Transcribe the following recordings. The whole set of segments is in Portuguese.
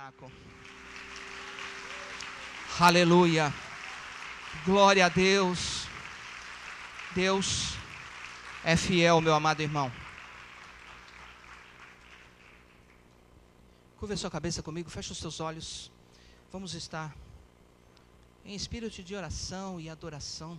fraco. Aleluia. Glória a Deus. Deus é fiel, meu amado irmão. Curva a sua cabeça comigo, fecha os seus olhos. Vamos estar em espírito de oração e adoração.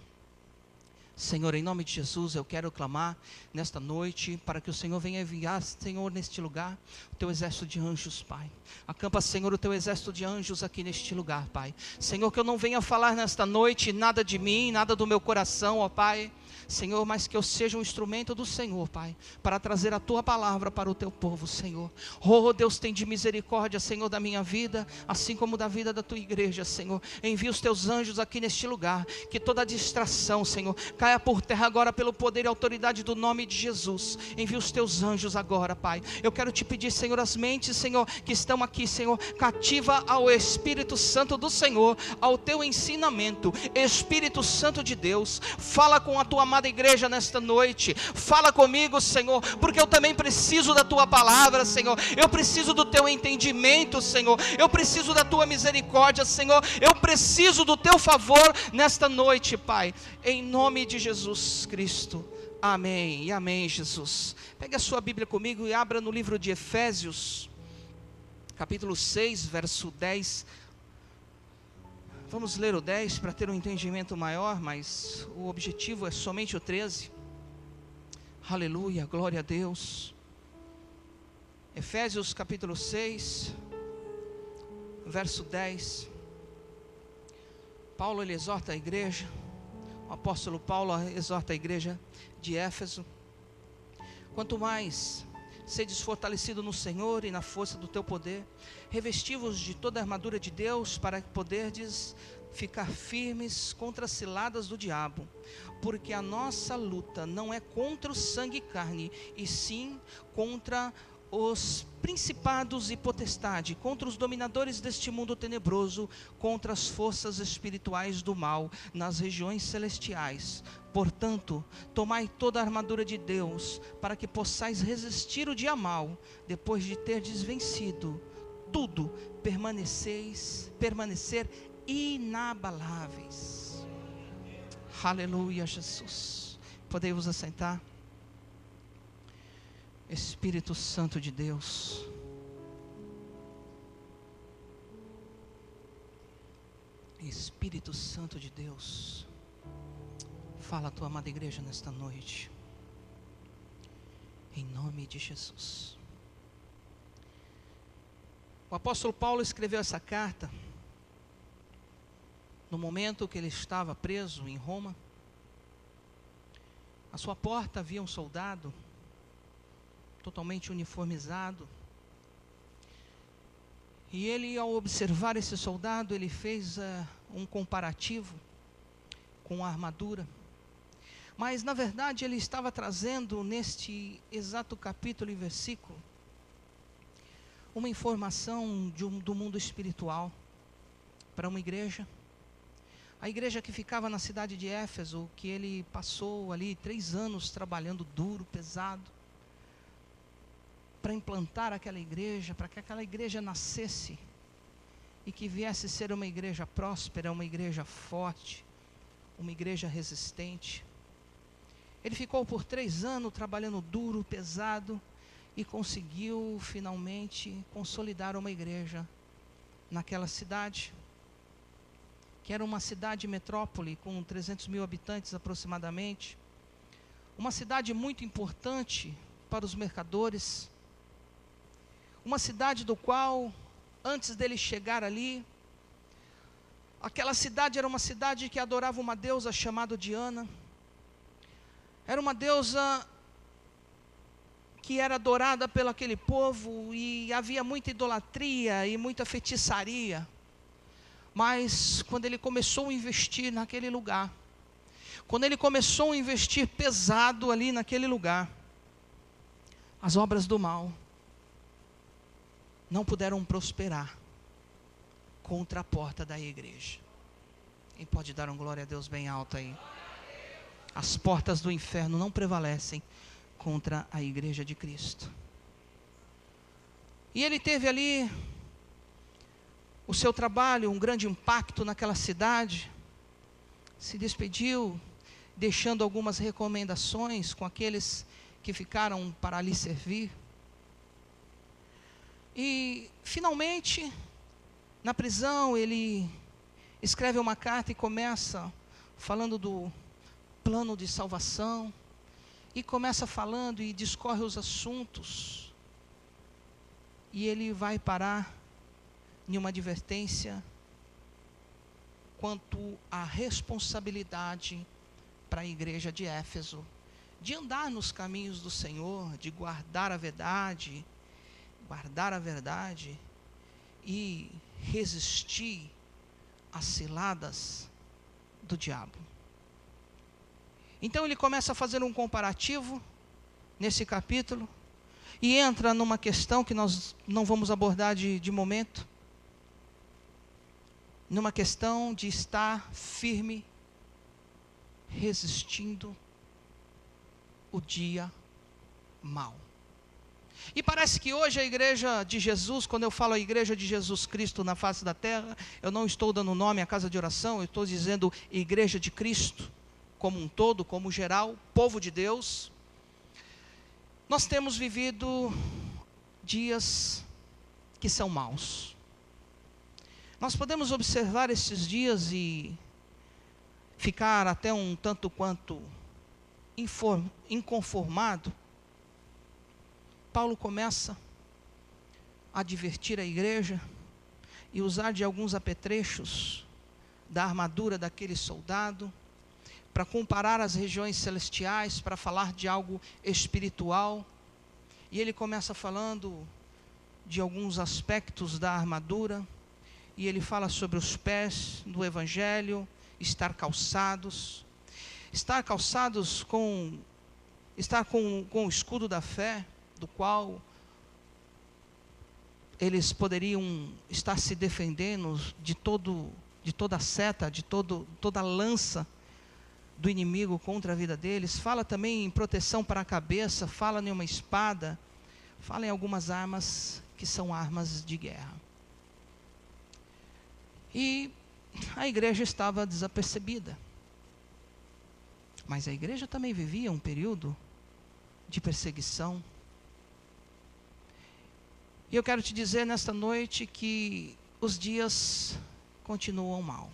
Senhor, em nome de Jesus, eu quero clamar nesta noite para que o Senhor venha enviar, Senhor, neste lugar, o teu exército de anjos, Pai. Acampa, Senhor, o teu exército de anjos aqui neste lugar, Pai. Senhor, que eu não venha falar nesta noite nada de mim, nada do meu coração, ó Pai. Senhor, mas que eu seja um instrumento do Senhor, Pai, para trazer a tua palavra para o teu povo, Senhor. Oh, Deus, tem de misericórdia, Senhor, da minha vida, assim como da vida da tua igreja, Senhor. Envia os teus anjos aqui neste lugar, que toda distração, Senhor, caia por terra agora pelo poder e autoridade do nome de Jesus. Envia os teus anjos agora, Pai. Eu quero te pedir, Senhor, as mentes, Senhor, que estão aqui, Senhor, cativa ao Espírito Santo do Senhor, ao teu ensinamento. Espírito Santo de Deus, fala com a tua amada igreja nesta noite. Fala comigo, Senhor, porque eu também preciso da tua palavra, Senhor. Eu preciso do teu entendimento, Senhor. Eu preciso da tua misericórdia, Senhor. Eu preciso do teu favor nesta noite, Pai. Em nome de Jesus Cristo. Amém e amém, Jesus. Pegue a sua Bíblia comigo e abra no livro de Efésios, capítulo 6, verso 10. Vamos ler o 10 para ter um entendimento maior, mas o objetivo é somente o 13. Aleluia, glória a Deus. Efésios capítulo 6, verso 10. Paulo, ele exorta a igreja. O apóstolo Paulo exorta a igreja de Éfeso. Quanto mais sedes fortalecidos no Senhor e na força do teu poder, revesti-vos de toda a armadura de Deus, para que poderdes ficar firmes contra as ciladas do diabo, porque a nossa luta não é contra o sangue e carne, e sim contra os principados e potestades, contra os dominadores deste mundo tenebroso, contra as forças espirituais do mal nas regiões celestiais. Portanto, tomai toda a armadura de Deus, para que possais resistir o dia mau. Depois de terdes vencido tudo, permanecer inabaláveis. Aleluia, Jesus. Podemos assentar. Espírito Santo de Deus, Espírito Santo de Deus, fala a tua amada igreja nesta noite, em nome de Jesus. O apóstolo Paulo escreveu essa carta no momento que ele estava preso em Roma. À sua porta havia um soldado totalmente uniformizado, e ele, ao observar esse soldado, ele fez um comparativo com a armadura, mas na verdade ele estava trazendo neste exato capítulo e versículo uma informação do mundo espiritual para uma igreja, a igreja que ficava na cidade de Éfeso, que ele passou ali 3 anos trabalhando duro, pesado, para implantar aquela igreja, para que aquela igreja nascesse e que viesse ser uma igreja próspera, uma igreja forte, uma igreja resistente. Ele ficou por 3 anos trabalhando duro, pesado, e conseguiu finalmente consolidar uma igreja naquela cidade, que era uma cidade metrópole com 300 mil habitantes aproximadamente, uma cidade muito importante para os mercadores, uma cidade do qual, antes dele chegar ali, aquela cidade era uma cidade que adorava uma deusa chamada Diana. Era uma deusa que era adorada pelo aquele povo, e havia muita idolatria e muita feitiçaria. Mas quando ele começou a investir naquele lugar, quando ele começou a investir pesado ali naquele lugar, as obras do mal não puderam prosperar contra a porta da igreja. Quem pode dar um glória a Deus bem alto aí? As portas do inferno não prevalecem contra a igreja de Cristo. E ele teve ali seu trabalho, um grande impacto naquela cidade, se despediu, deixando algumas recomendações com aqueles que ficaram para lhe servir. E, finalmente, na prisão, ele escreve uma carta e começa falando do plano de salvação, e começa falando e discorre os assuntos, e ele vai parar em uma advertência quanto à responsabilidade para a igreja de Éfeso, de andar nos caminhos do Senhor, de guardar a verdade e resistir às ciladas do diabo. Então ele começa a fazer um comparativo nesse capítulo e entra numa questão que nós não vamos abordar de momento, numa questão de estar firme, resistindo o dia mau. E parece que hoje a igreja de Jesus, quando eu falo a igreja de Jesus Cristo na face da terra, eu não estou dando nome à casa de oração, eu estou dizendo igreja de Cristo, como um todo, como geral, povo de Deus. Nós temos vivido dias que são maus. Nós podemos observar esses dias e ficar até um tanto quanto inconformado. Paulo começa a advertir a igreja e usar de alguns apetrechos da armadura daquele soldado, para comparar as regiões celestiais, para falar de algo espiritual. E ele começa falando de alguns aspectos da armadura, e ele fala sobre os pés do evangelho, estar calçados com o escudo da fé, do qual eles poderiam estar se defendendo de toda seta, de toda lança do inimigo contra a vida deles. Fala também em proteção para a cabeça, fala em uma espada, fala em algumas armas que são armas de guerra. E a igreja estava desapercebida, mas a igreja também vivia um período de perseguição. E eu quero te dizer nesta noite que os dias continuam mal.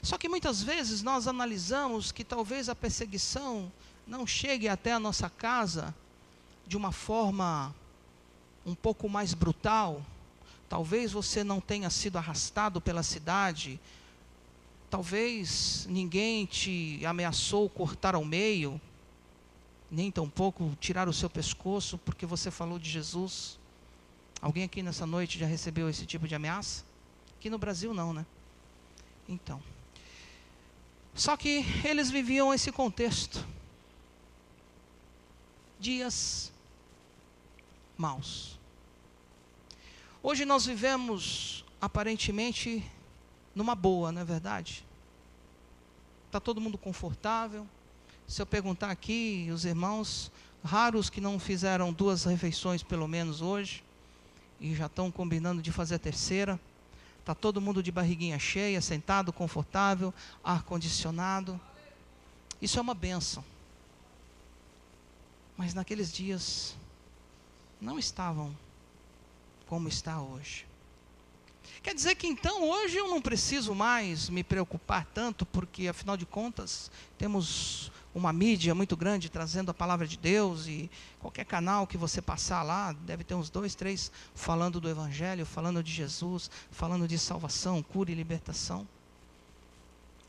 Só que muitas vezes nós analisamos que talvez a perseguição não chegue até a nossa casa de uma forma um pouco mais brutal. Talvez você não tenha sido arrastado pela cidade. Talvez ninguém te ameaçou cortar ao meio, nem tampouco tirar o seu pescoço porque você falou de Jesus. Alguém aqui nessa noite já recebeu esse tipo de ameaça? Aqui no Brasil não, né? Então, só que eles viviam esse contexto. Dias maus. Hoje nós vivemos aparentemente numa boa, não é verdade? Está todo mundo confortável. Se eu perguntar aqui, os irmãos, raros que não fizeram 2 refeições pelo menos hoje, e já estão combinando de fazer a terceira. Está todo mundo de barriguinha cheia, sentado, confortável, ar-condicionado. Isso é uma bênção. Mas naqueles dias não estavam como está hoje. Quer dizer que então hoje eu não preciso mais me preocupar tanto, porque afinal de contas temos uma mídia muito grande trazendo a palavra de Deus, e qualquer canal que você passar lá, deve ter uns 2, 3 falando do evangelho, falando de Jesus, falando de salvação, cura e libertação.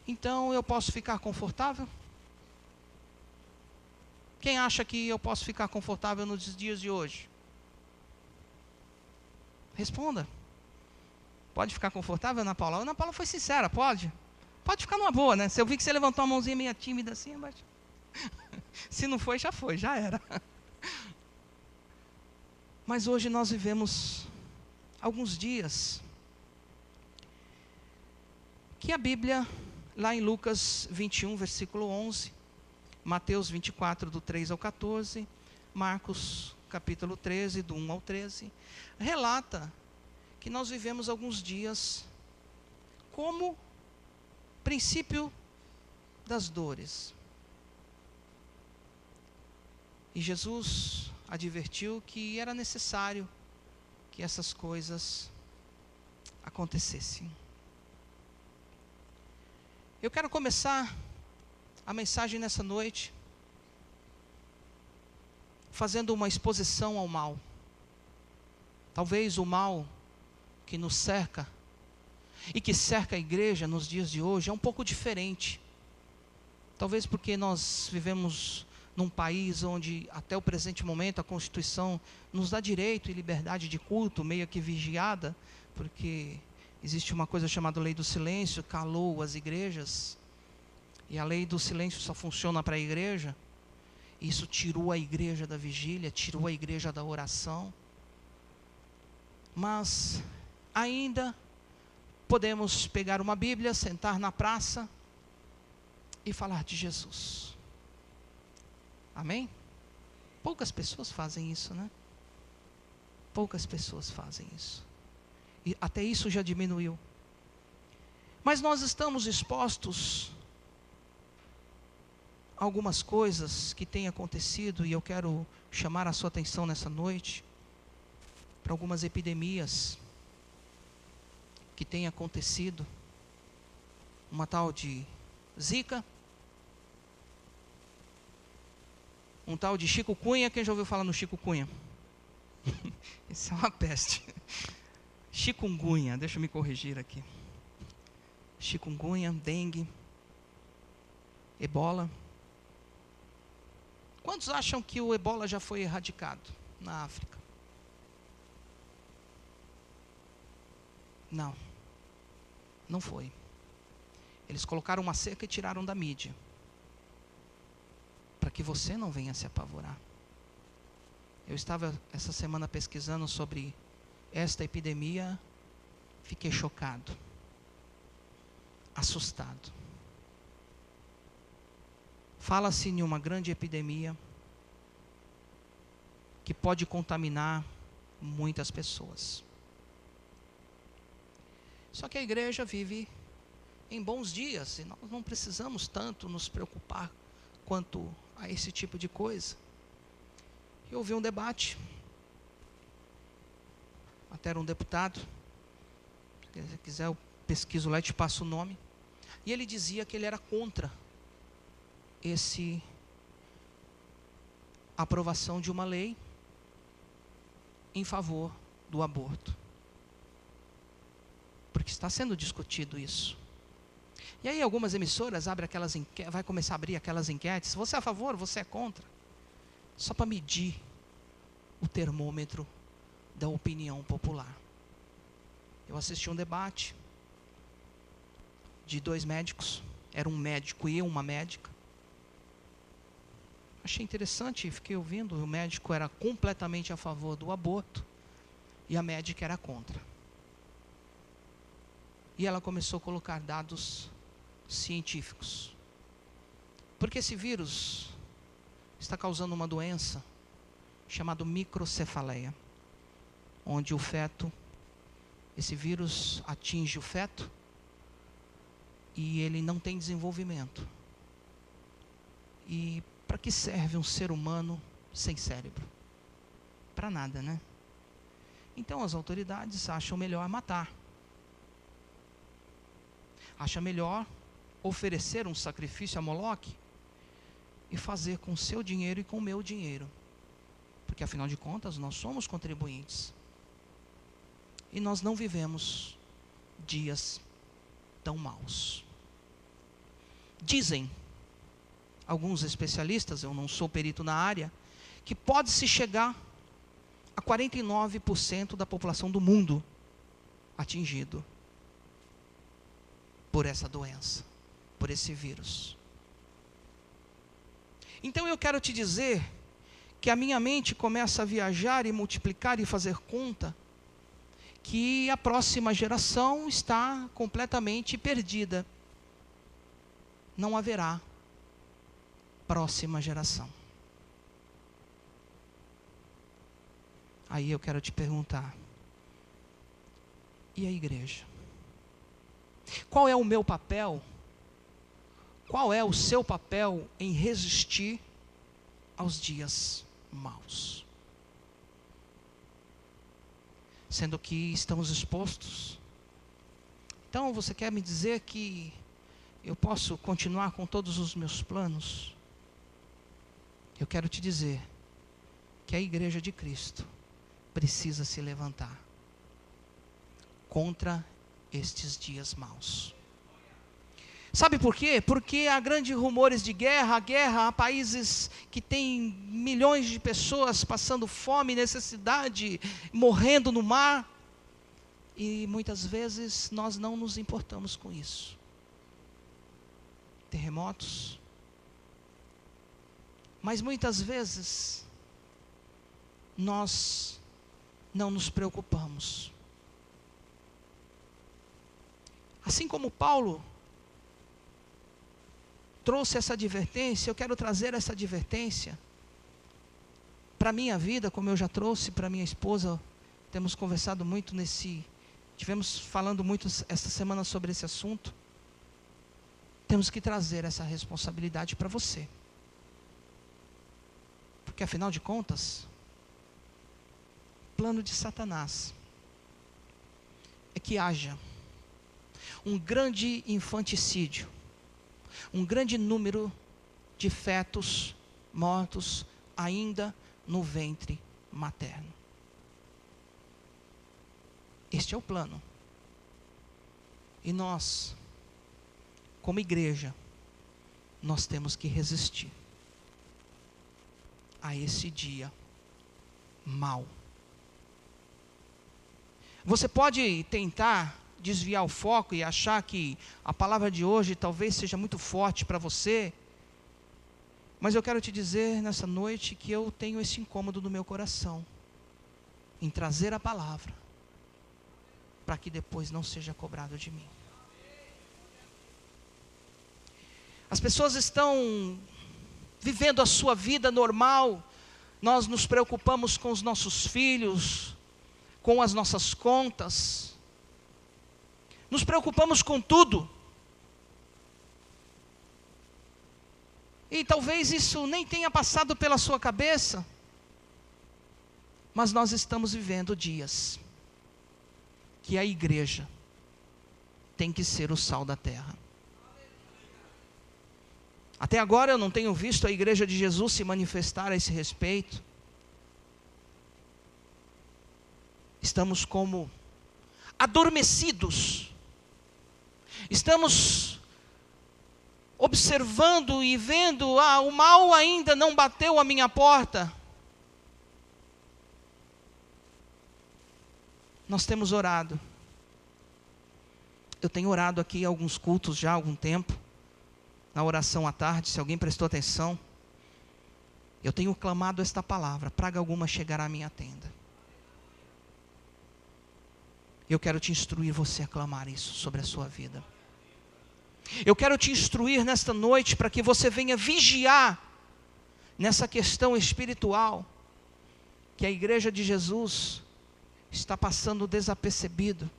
Então eu posso ficar confortável? Quem acha que eu posso ficar confortável nos dias de hoje? Responda. Pode ficar confortável, Ana Paula? Ana Paula foi sincera, pode? Pode ficar numa boa, né? Se eu vi que você levantou a mãozinha meio tímida assim, mas... se não foi, já era. Mas hoje nós vivemos alguns dias que a Bíblia, lá em Lucas 21, versículo 11, Mateus 24, do 3 ao 14, Marcos capítulo 13, do 1 ao 13, relata que nós vivemos alguns dias como princípio das dores. E Jesus advertiu que era necessário que essas coisas acontecessem. Eu quero começar a mensagem nessa noite fazendo uma exposição ao mal. Talvez o mal que nos cerca e que cerca a igreja nos dias de hoje é um pouco diferente. Talvez porque nós vivemos num país onde até o presente momento a Constituição nos dá direito e liberdade de culto, meio que vigiada, porque existe uma coisa chamada lei do silêncio, calou as igrejas, e a lei do silêncio só funciona para a igreja. Isso tirou a igreja da vigília, tirou a igreja da oração. Mas ainda podemos pegar uma Bíblia, sentar na praça e falar de Jesus. Amém? Poucas pessoas fazem isso, né? Poucas pessoas fazem isso. E até isso já diminuiu. Mas nós estamos expostos a algumas coisas que têm acontecido, e eu quero chamar a sua atenção nessa noite para algumas epidemias que têm acontecido. Uma tal de Zika, um tal de chikungunya. Quem já ouviu falar no chikungunya? Isso é uma peste. Chikungunya, deixa eu me corrigir aqui. Chikungunya, dengue, ebola. Quantos acham que o ebola já foi erradicado na África? Não, não foi. Eles colocaram uma cerca e tiraram da mídia, para que você não venha se apavorar. Eu estava essa semana pesquisando sobre esta epidemia, fiquei chocado, assustado. Fala-se em uma grande epidemia que pode contaminar muitas pessoas. Só que a igreja vive em bons dias e nós não precisamos tanto nos preocupar quanto a esse tipo de coisa. Eu ouvi um debate, até era um deputado, se quiser eu pesquiso lá e te passo o nome, e ele dizia que ele era contra a aprovação de uma lei em favor do aborto, porque está sendo discutido isso. E aí algumas emissoras abrem aquelas vai começar a abrir aquelas enquetes, você é a favor, você é contra, só para medir o termômetro da opinião popular. Eu assisti um debate de 2 médicos, era um médico e uma médica. Achei interessante, fiquei ouvindo, o médico era completamente a favor do aborto e a médica era contra. E ela começou a colocar dados científicos. Porque esse vírus está causando uma doença chamada microcefaleia, onde o feto, esse vírus atinge o feto e ele não tem desenvolvimento. E para que serve um ser humano sem cérebro? Para nada, né? Então as autoridades acham melhor matar. Acham melhor oferecer um sacrifício a Moloque e fazer com o seu dinheiro e com o meu dinheiro. Porque afinal de contas nós somos contribuintes. E nós não vivemos dias tão maus. Dizem alguns especialistas, eu não sou perito na área, que pode-se chegar a 49% da população do mundo atingido por essa doença, por esse vírus. Então eu quero te dizer que a minha mente começa a viajar e multiplicar e fazer conta que a próxima geração está completamente perdida. Não haverá próxima geração. Aí eu quero te perguntar, E a igreja? Qual é o meu papel? Qual é o seu papel em resistir aos dias maus? Sendo que estamos expostos. Então você quer me dizer que eu posso continuar com todos os meus planos? Eu quero te dizer que a igreja de Cristo precisa se levantar contra estes dias maus. Sabe por quê? Porque há grandes rumores de guerra, há países que têm milhões de pessoas passando fome, necessidade, morrendo no mar, e muitas vezes nós não nos importamos com isso. Terremotos. Mas muitas vezes nós não nos preocupamos. Assim como Paulo trouxe essa advertência, eu quero trazer essa advertência para a minha vida, como eu já trouxe para minha esposa. Temos conversado muito tivemos falando muito esta semana sobre esse assunto. Temos que trazer essa responsabilidade para você. Porque afinal de contas, o plano de Satanás é que haja um grande infanticídio, um grande número de fetos mortos ainda no ventre materno. Este é o plano. E nós, como igreja, nós temos que resistir a esse dia mau. Você pode tentar desviar o foco e achar que a palavra de hoje talvez seja muito forte para você, mas eu quero te dizer nessa noite que eu tenho esse incômodo no meu coração em trazer a palavra para que depois não seja cobrado de mim. As pessoas estão vivendo a sua vida normal, nós nos preocupamos com os nossos filhos, com as nossas contas, nos preocupamos com tudo. E talvez isso nem tenha passado pela sua cabeça, mas nós estamos vivendo dias que a igreja tem que ser o sal da terra. Até agora eu não tenho visto a igreja de Jesus se manifestar a esse respeito. Estamos como adormecidos. Estamos observando e vendo, o mal ainda não bateu a minha porta. Nós temos orado. Eu tenho orado aqui em alguns cultos já há algum tempo, na oração à tarde, se alguém prestou atenção. Eu tenho clamado esta palavra: praga alguma chegará à minha tenda. Eu quero te instruir você a clamar isso sobre a sua vida. Eu quero te instruir nesta noite para que você venha vigiar nessa questão espiritual que a igreja de Jesus está passando desapercebido.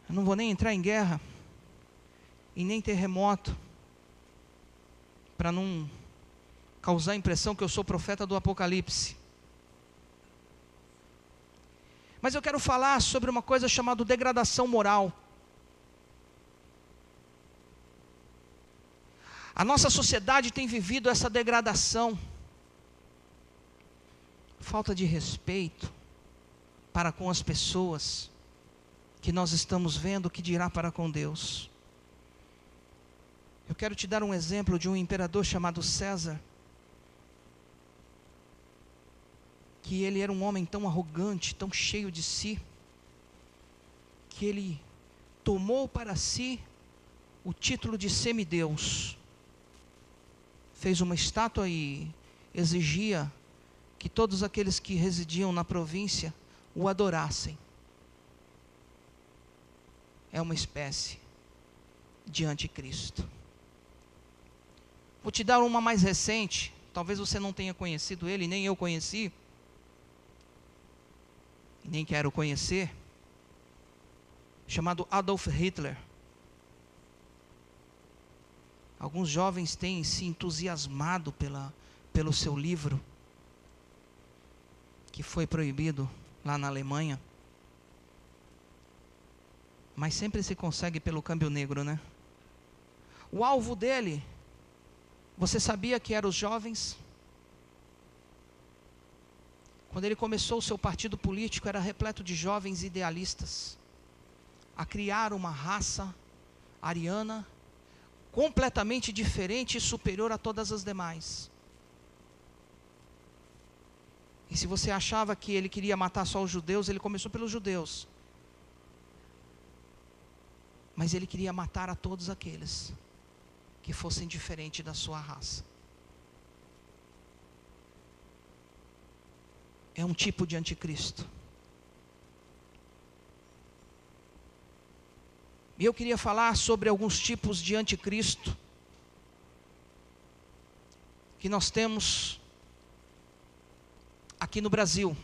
Eu não vou nem entrar em guerra e nem terremoto para não causar a impressão que eu sou profeta do Apocalipse. Mas eu quero falar sobre uma coisa chamada degradação moral. A nossa sociedade tem vivido essa degradação. Falta de respeito para com as pessoas, que nós estamos vendo, que dirá para com Deus. Eu quero te dar um exemplo de um imperador chamado César, que ele era um homem tão arrogante, tão cheio de si, que ele tomou para si o título de semideus. Fez uma estátua e exigia que todos aqueles que residiam na província o adorassem. É uma espécie de anticristo. Vou te dar uma mais recente, talvez você não tenha conhecido ele, nem eu conheci. nem quero conhecer, chamado Adolf Hitler. Alguns jovens têm se entusiasmado pelo seu livro, que foi proibido lá na Alemanha. Mas sempre se consegue pelo câmbio negro, né? O alvo dele, você sabia que eram os jovens? Quando ele começou o seu partido político, era repleto de jovens idealistas, a criar uma raça ariana, completamente diferente e superior a todas as demais. E se você achava que ele queria matar só os judeus, ele começou pelos judeus. Mas ele queria matar a todos aqueles que fossem diferentes da sua raça. É um tipo de anticristo. E eu queria falar sobre alguns tipos de anticristo que nós temos aqui no Brasil.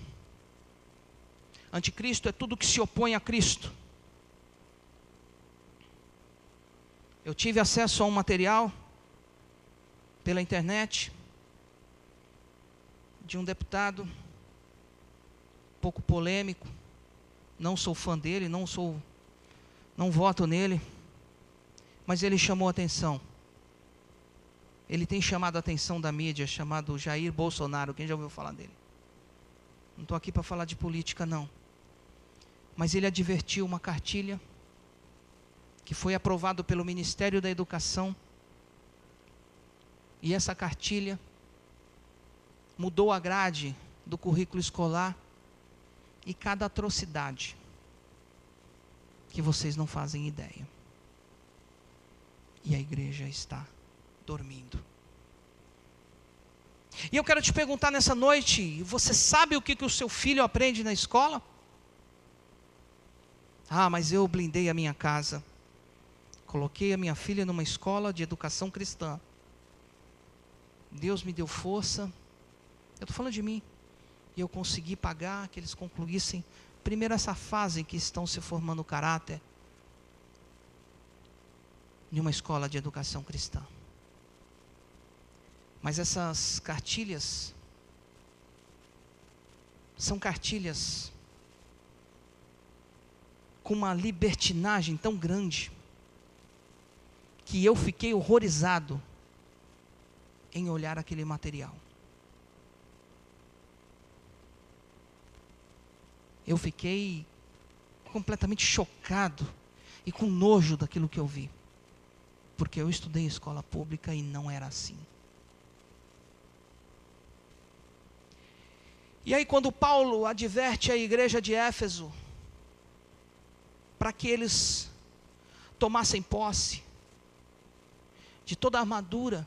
Anticristo é tudo que se opõe a Cristo. Eu tive acesso a um material pela internet de um deputado pouco polêmico. Não sou fã dele, não voto nele, mas ele chamou a atenção. Ele tem chamado a atenção da mídia, chamado Jair Bolsonaro. Quem já ouviu falar dele? Não estou aqui para falar de política, não. Mas ele advertiu uma cartilha que foi aprovado pelo Ministério da Educação. E essa cartilha mudou a grade do currículo escolar. E cada atrocidade que vocês não fazem ideia. E a igreja está dormindo. E eu quero te perguntar nessa noite, você sabe o que o seu filho aprende na escola? Ah, mas eu blindei a minha casa. Coloquei a minha filha numa escola de educação cristã. Deus me deu força. Eu estou falando de mim. E eu consegui pagar que eles concluíssem primeiro essa fase em que estão se formando o caráter em uma escola de educação cristã. Mas essas cartilhas são cartilhas com uma libertinagem tão grande que eu fiquei horrorizado em olhar aquele material. Eu fiquei completamente chocado e com nojo daquilo que eu vi. Porque eu estudei em escola pública e não era assim. E aí quando Paulo adverte a igreja de Éfeso para que eles tomassem posse de toda a armadura,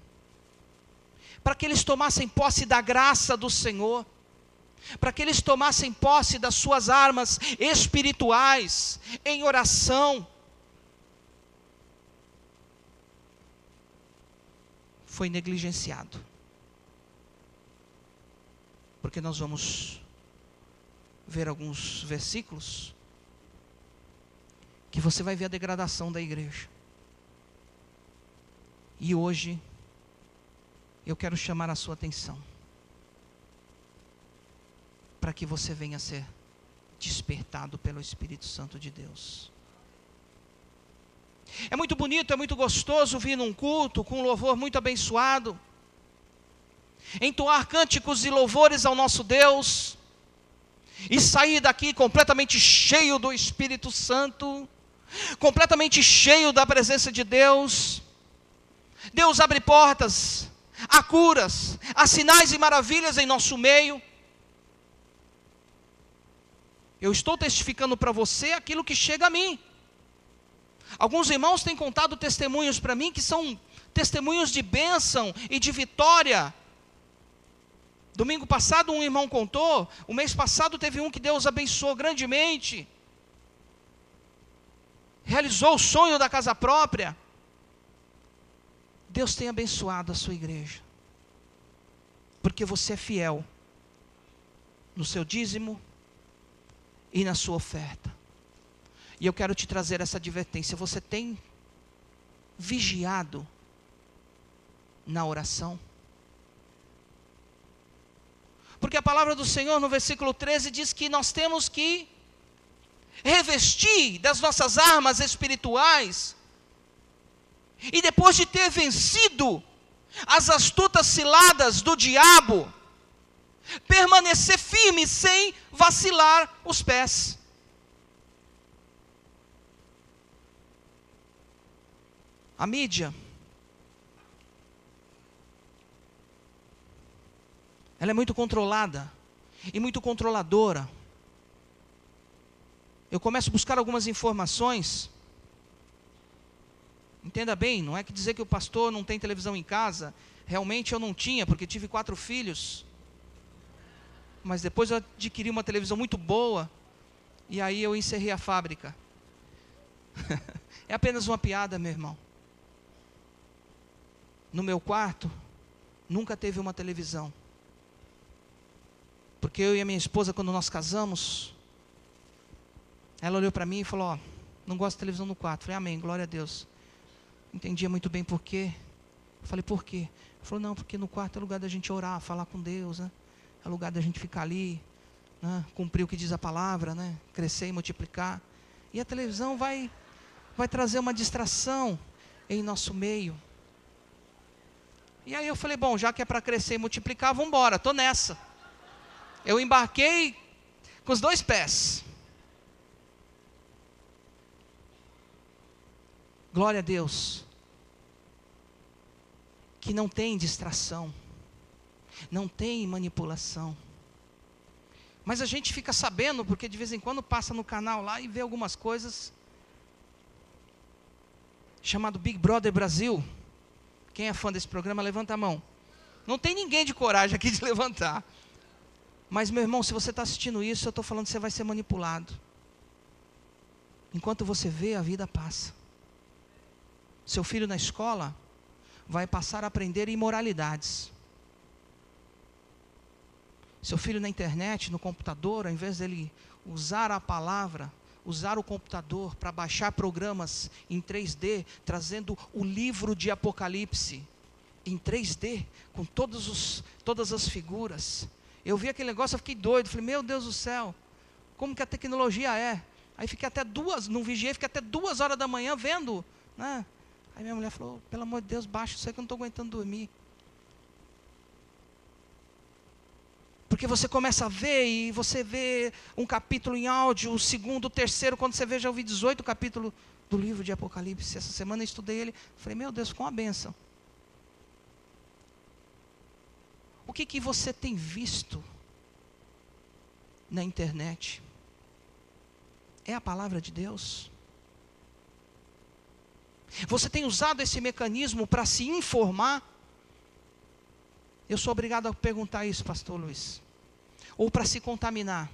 para que eles tomassem posse da graça do Senhor, para que eles tomassem posse das suas armas espirituais, em oração, foi negligenciado. Porque nós vamos ver alguns versículos que você vai ver a degradação da igreja. E hoje eu quero chamar a sua atenção para que você venha a ser despertado pelo Espírito Santo de Deus. É muito bonito, é muito gostoso vir num culto com um louvor muito abençoado, entoar cânticos e louvores ao nosso Deus, e sair daqui completamente cheio do Espírito Santo, completamente cheio da presença de Deus. Deus abre portas, há curas, há sinais e maravilhas em nosso meio. Eu estou testificando para você aquilo que chega a mim. Alguns irmãos têm contado testemunhos para mim que são testemunhos de bênção e de vitória. Domingo passado um irmão contou, o mês passado teve um que Deus abençoou grandemente. Realizou o sonho da casa própria. Deus tem abençoado a sua igreja. Porque você é fiel no seu dízimo e na sua oferta. E eu quero te trazer essa advertência. Você tem vigiado na oração? Porque a palavra do Senhor no versículo 13 diz que nós temos que revestir das nossas armas espirituais, e depois de ter vencido as astutas ciladas do diabo, permanecer firme sem vacilar os pés. A mídia, ela é muito controlada e muito controladora. Eu começo a buscar algumas informações. Entenda bem, não é que dizer que o pastor não tem televisão em casa. Realmente eu não tinha, porque tive 4 filhos. Mas depois eu adquiri uma televisão muito boa, e aí eu encerrei a fábrica. É apenas uma piada, meu irmão. No meu quarto, nunca teve uma televisão. Porque eu e a minha esposa, quando nós casamos, ela olhou para mim e falou: ó, não gosto de televisão no quarto. Eu falei: amém, glória a Deus. Entendia muito bem por quê. Eu falei: por quê? Ela falou: não, porque no quarto é lugar da gente orar, falar com Deus, né? É lugar da gente ficar ali, né? Cumprir o que diz a palavra, né? Crescer e multiplicar. E a televisão vai trazer uma distração em nosso meio. E aí eu falei: bom, já que é para crescer e multiplicar, vamos embora, estou nessa. Eu embarquei com os 2 pés. Glória a Deus, que não tem distração, não tem manipulação. Mas a gente fica sabendo, porque de vez em quando passa no canal lá e vê algumas coisas, chamado Big Brother Brasil. Quem é fã desse programa, levanta a mão. Não tem ninguém de coragem aqui de levantar. Mas, meu irmão, se você está assistindo isso, eu estou falando que você vai ser manipulado. Enquanto você vê, a vida passa. Seu filho na escola vai passar a aprender imoralidades. Seu filho na internet, no computador, ao invés dele usar a palavra, usar o computador para baixar programas em 3D, trazendo o livro de Apocalipse em 3D, com todas as figuras. Eu vi aquele negócio, eu fiquei doido, falei: meu Deus do céu, como que a tecnologia é? Aí fiquei até 2, não vigiei, fiquei até 2 horas da manhã vendo, né? Aí minha mulher falou: pelo amor de Deus, baixa isso aí que eu não estou aguentando dormir. Porque você começa a ver, e você vê um capítulo em áudio, o segundo, o terceiro, quando você vê, já ouvi 18 capítulos do livro de Apocalipse. Essa semana eu estudei ele, falei: meu Deus, ficou uma bênção. O que você tem visto na internet? É a palavra de Deus? Você tem usado esse mecanismo para se informar? Eu sou obrigado a perguntar isso, pastor Luiz. Ou para se contaminar?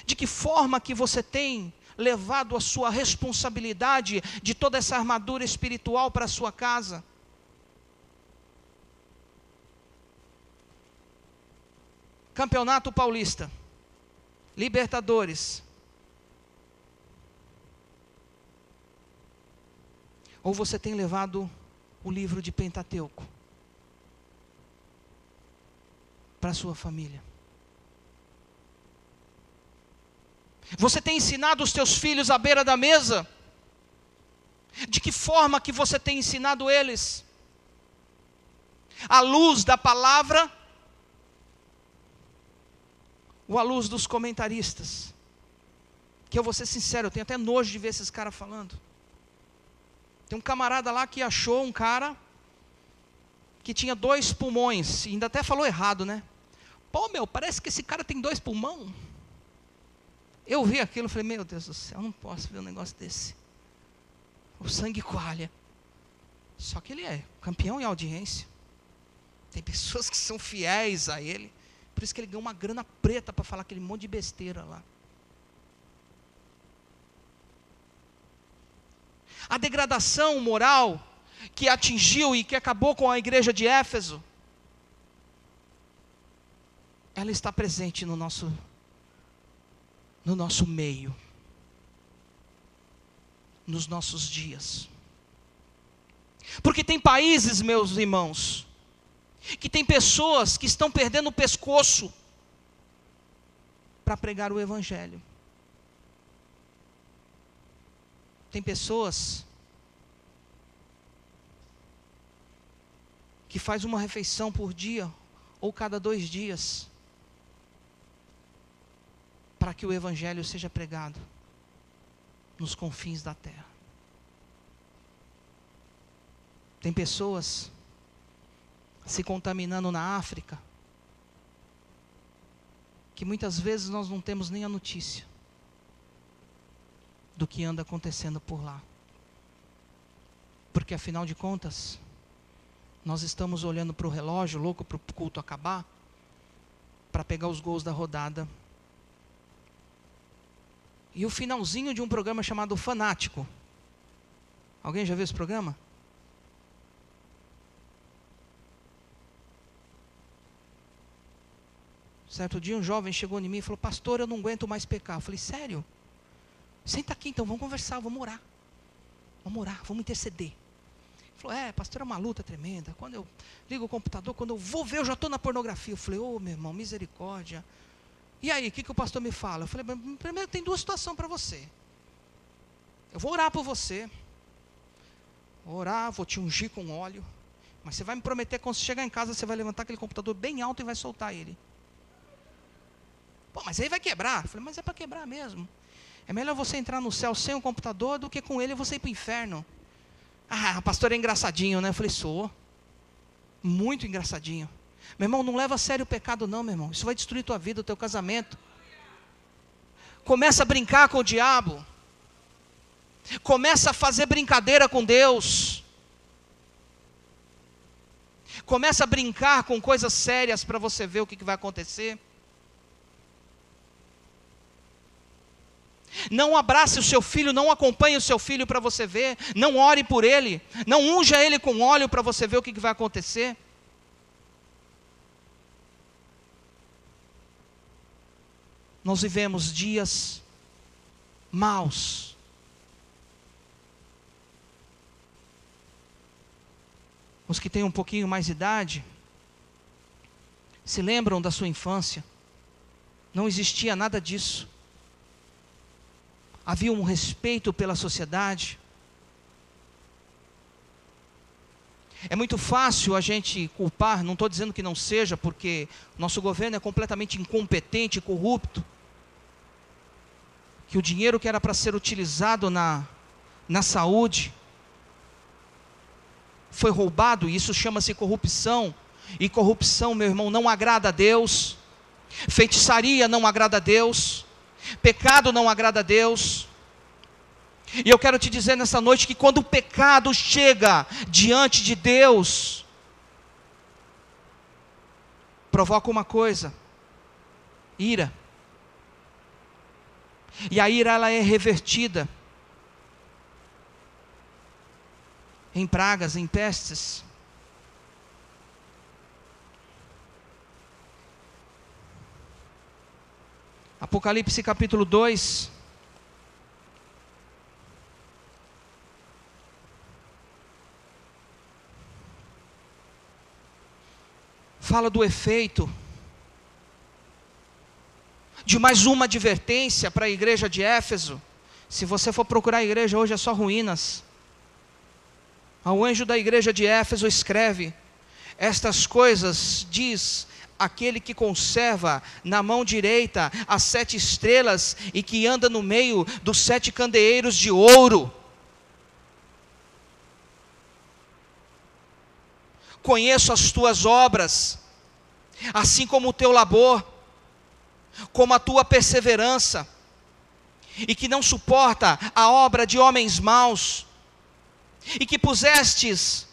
De que forma que você tem levado a sua responsabilidade de toda essa armadura espiritual para a sua casa? Campeonato Paulista, Libertadores. Ou você tem levado o livro de Pentateuco para a sua família? Você tem ensinado os teus filhos à beira da mesa? De que forma que você tem ensinado eles? À luz da palavra? Ou à luz dos comentaristas? Que eu vou ser sincero, eu tenho até nojo de ver esses caras falando. Tem um camarada lá que achou um cara que tinha 2 pulmões, e ainda até falou errado, né? Pô, meu, parece que esse cara tem 2 pulmões. Eu vi aquilo e falei: meu Deus do céu, eu não posso ver um negócio desse. O sangue coalha. Só que ele é campeão em audiência. Tem pessoas que são fiéis a ele. Por isso que ele ganhou uma grana preta para falar aquele monte de besteira lá. A degradação moral que atingiu e que acabou com a igreja de Éfeso ela está presente no nosso meio, nos nossos dias. Porque tem países, meus irmãos, que tem pessoas que estão perdendo o pescoço para pregar o Evangelho. Tem pessoas que faz uma refeição por dia ou cada 2 dias para que o Evangelho seja pregado nos confins da terra. Tem pessoas se contaminando na África, que muitas vezes nós não temos nem a notícia do que anda acontecendo por lá. Porque afinal de contas, nós estamos olhando para o relógio, louco para o culto acabar, para pegar os gols da rodada. E o finalzinho de um programa chamado Fanático. Alguém já viu esse programa? Certo dia um jovem chegou em mim e falou: pastor, eu não aguento mais pecar. Eu falei: sério? Senta aqui então, vamos conversar, vamos orar. Vamos orar, vamos interceder. Ele falou: pastor, é uma luta tremenda. Quando eu ligo o computador, quando eu vou ver, eu já estou na pornografia. Eu falei: meu irmão, misericórdia. E aí, o que o pastor me fala? Eu falei: primeiro tem 2 situações para você. Eu vou orar por você. Vou orar, vou te ungir com óleo. Mas você vai me prometer que quando você chegar em casa, você vai levantar aquele computador bem alto e vai soltar ele. Pô, mas aí vai quebrar. Eu falei: mas é para quebrar mesmo. É melhor você entrar no céu sem o computador do que com ele você ir para o inferno. Ah, pastor é engraçadinho, né? Eu falei: sou. Muito engraçadinho. Meu irmão, não leva a sério o pecado não, meu irmão. Isso vai destruir tua vida, o teu casamento. Começa a brincar com o diabo. Começa a fazer brincadeira com Deus. Começa a brincar com coisas sérias para você ver o que vai acontecer. Não abrace o seu filho, não acompanhe o seu filho para você ver, não ore por ele, não unja ele com óleo para você ver o que vai acontecer. Nós vivemos dias maus. Os que têm um pouquinho mais de idade, se lembram da sua infância, não existia nada disso. Havia um respeito pela sociedade. É muito fácil a gente culpar, não estou dizendo que não seja, porque nosso governo é completamente incompetente e corrupto. Que o dinheiro que era para ser utilizado na saúde foi roubado, e isso chama-se corrupção. E corrupção, meu irmão, não agrada a Deus. Feitiçaria não agrada a Deus. Pecado não agrada a Deus. E eu quero te dizer nessa noite que quando o pecado chega diante de Deus, provoca uma coisa: ira. E a ira, ela é revertida em pragas, em pestes. Apocalipse capítulo 2. Fala do efeito de mais uma advertência para a igreja de Éfeso. Se você for procurar a igreja hoje, é só ruínas. Ao anjo da igreja de Éfeso escreve: estas coisas diz aquele que conserva na mão direita as 7 estrelas e que anda no meio dos 7 candeeiros de ouro. Conheço as tuas obras, assim como o teu labor, como a tua perseverança, e que não suporta a obra de homens maus, e que pusestes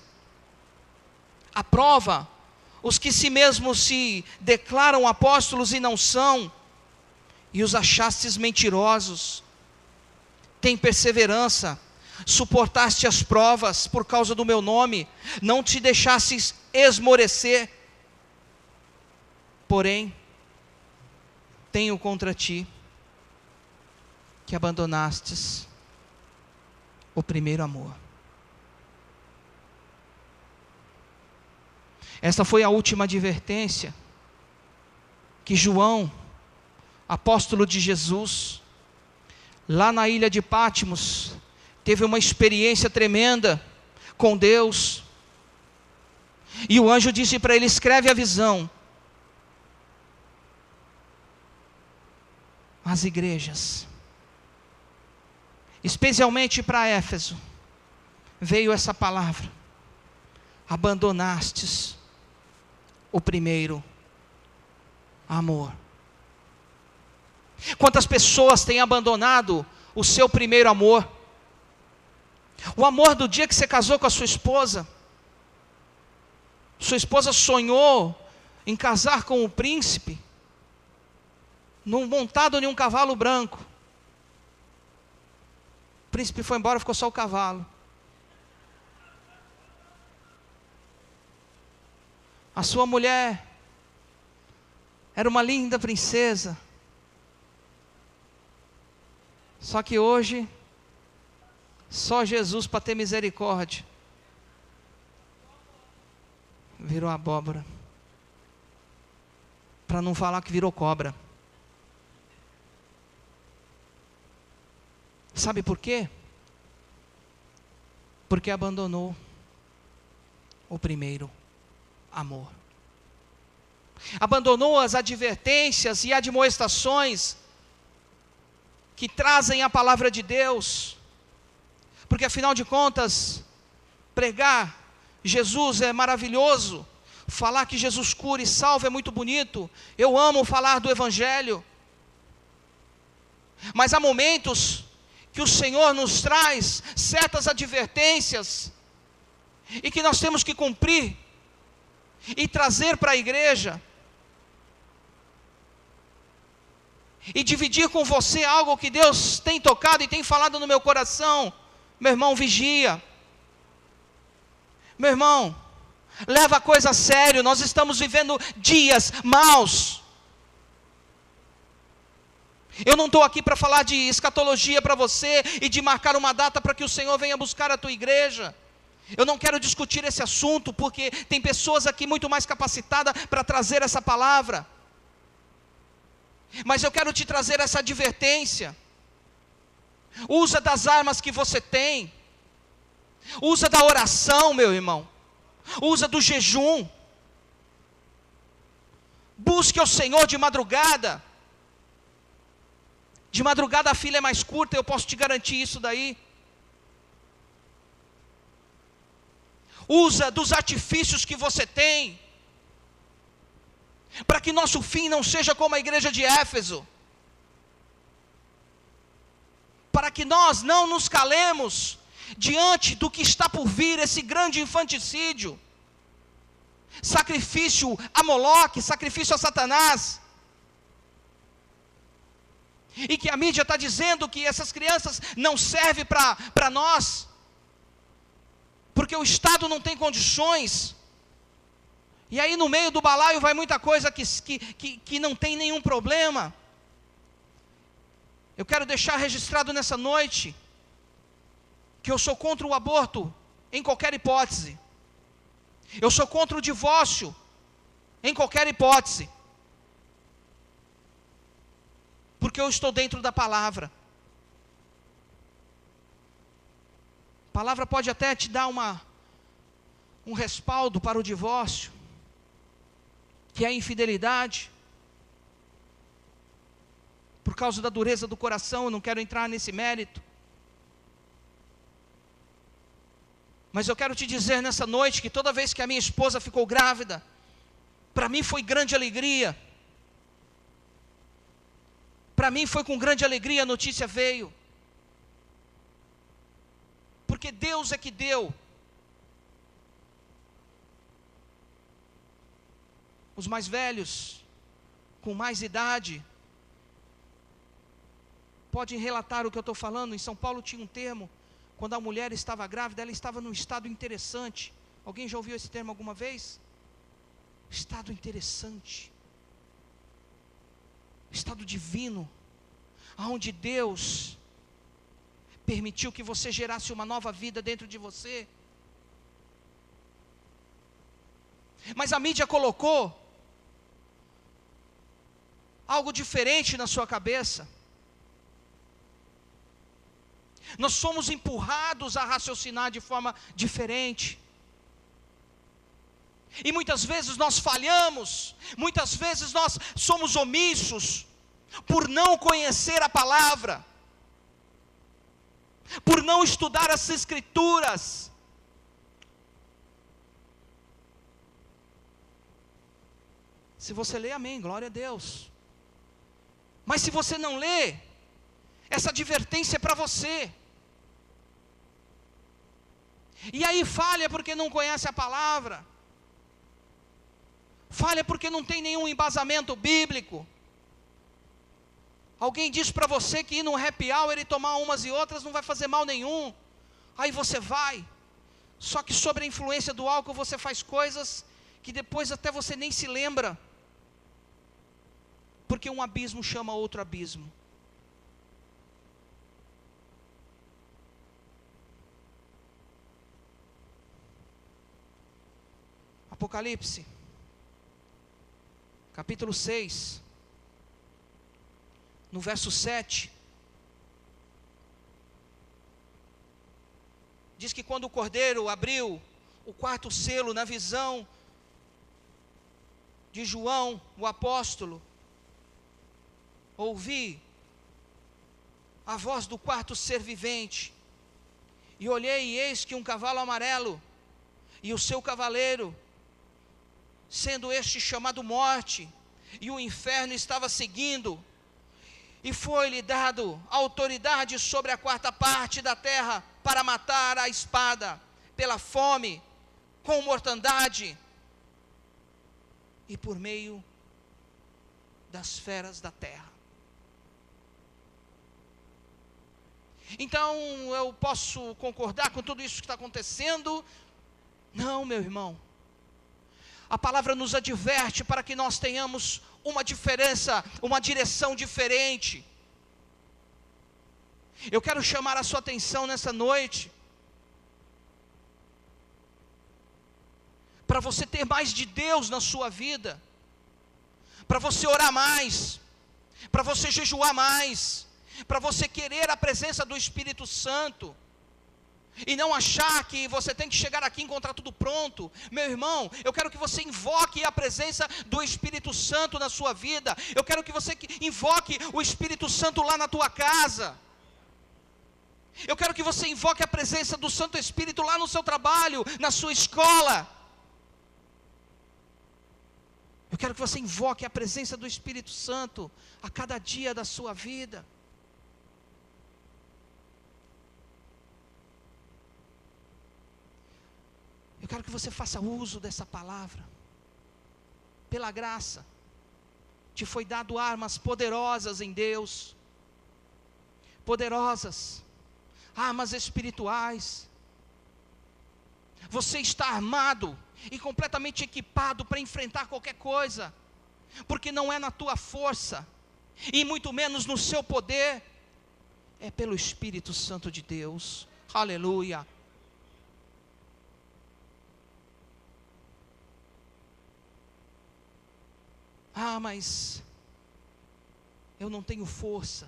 à prova os que si mesmos se declaram apóstolos e não são, e os achastes mentirosos. Tem perseverança, suportaste as provas por causa do meu nome, não te deixastes esmorecer. Porém, tenho contra ti, que abandonastes o primeiro amor. Esta foi a última advertência que João, apóstolo de Jesus, lá na ilha de Patmos, teve uma experiência tremenda com Deus. E o anjo disse para ele: escreve a visão às igrejas, especialmente para Éfeso. Veio essa palavra: abandonastes o primeiro amor. Quantas pessoas têm abandonado o seu primeiro amor? O amor do dia que você casou com a sua esposa. Sua esposa sonhou em casar com o príncipe, montado em um cavalo branco. O príncipe foi embora, ficou só o cavalo. A sua mulher era uma linda princesa. Só que hoje, só Jesus para ter misericórdia. Virou abóbora. Para não falar que virou cobra. Sabe por quê? Porque abandonou o primeiro amor. Abandonou as advertências e admoestações que trazem a palavra de Deus. Porque afinal de contas, pregar Jesus é maravilhoso, falar que Jesus cura e salva é muito bonito. Eu amo falar do Evangelho. Mas há momentos que o Senhor nos traz certas advertências e que nós temos que cumprir e trazer para a igreja e dividir com você algo que Deus tem tocado e tem falado no meu coração. Meu irmão, vigia. Meu irmão, leva a coisa a sério. Nós estamos vivendo dias maus. Eu não estou aqui para falar de escatologia para você e de marcar uma data para que o Senhor venha buscar a tua igreja. Eu não quero discutir esse assunto, porque tem pessoas aqui muito mais capacitadas para trazer essa palavra. Mas eu quero te trazer essa advertência. Usa das armas que você tem. Usa da oração, meu irmão. Usa do jejum. Busque o Senhor de madrugada. De madrugada a fila é mais curta, eu posso te garantir isso daí. Usa dos artifícios que você tem, para que nosso fim não seja como a igreja de Éfeso. Para que nós não nos calemos diante do que está por vir, esse grande infanticídio. Sacrifício a Moloque, sacrifício a Satanás. E que a mídia está dizendo que essas crianças não servem para nós, porque o Estado não tem condições. E aí no meio do balaio vai muita coisa que não tem nenhum problema. Eu quero deixar registrado nessa noite que eu sou contra o aborto em qualquer hipótese. Eu sou contra o divórcio em qualquer hipótese. Porque eu estou dentro da palavra. A palavra pode até te dar um respaldo para o divórcio, que é a infidelidade. Por causa da dureza do coração, eu não quero entrar nesse mérito. Mas eu quero te dizer nessa noite que toda vez que a minha esposa ficou grávida, para mim foi grande alegria. Para mim foi com grande alegria a notícia veio. Porque Deus é que deu. Os mais velhos, com mais idade, podem relatar o que eu estou falando. Em São Paulo tinha um termo, quando a mulher estava grávida, ela estava num estado interessante. Alguém já ouviu esse termo alguma vez? Estado interessante. estado divino, aonde Deus permitiu que você gerasse uma nova vida dentro de você. Mas a mídia colocou algo diferente na sua cabeça. Nós somos empurrados a raciocinar de forma diferente. E muitas vezes nós falhamos, muitas vezes nós somos omissos, por não conhecer a palavra, por não estudar as Escrituras. Se você lê, amém, glória a Deus. Mas se você não lê, essa advertência é para você. E aí falha porque não conhece a palavra, falha porque não tem nenhum embasamento bíblico. Alguém diz para você que ir no happy hour e tomar umas e outras não vai fazer mal nenhum, aí você vai, só que sob a influência do álcool você faz coisas que depois até você nem se lembra, porque um abismo chama outro abismo. Apocalipse, capítulo 6, no verso 7, diz que quando o Cordeiro abriu o quarto selo na visão de João, o apóstolo, ouvi a voz do quarto ser vivente, e olhei e eis que um cavalo amarelo, e o seu cavaleiro, sendo este chamado Morte, e o inferno estava seguindo, e foi-lhe dado autoridade sobre a quarta parte da terra, para matar a espada, pela fome, com mortandade, e por meio das feras da terra. Então, eu posso concordar com tudo isso que está acontecendo? Não, meu irmão. A palavra nos adverte para que nós tenhamos uma diferença, uma direção diferente. Eu quero chamar a sua atenção nessa noite, para você ter mais de Deus na sua vida, para você orar mais, para você jejuar mais, para você querer a presença do Espírito Santo, e não achar que você tem que chegar aqui e encontrar tudo pronto. Meu irmão, eu quero que você invoque a presença do Espírito Santo na sua vida. Eu quero que você invoque o Espírito Santo lá na tua casa. Eu quero que você invoque a presença do Santo Espírito lá no seu trabalho, na sua escola. Eu quero que você invoque a presença do Espírito Santo a cada dia da sua vida. Eu quero que você faça uso dessa palavra. Pela graça, te foi dado armas poderosas em Deus. Poderosas. Armas espirituais. Você está armado e completamente equipado para enfrentar qualquer coisa. Porque não é na tua força, e muito menos no seu poder. É pelo Espírito Santo de Deus. Aleluia. Ah, mas eu não tenho força.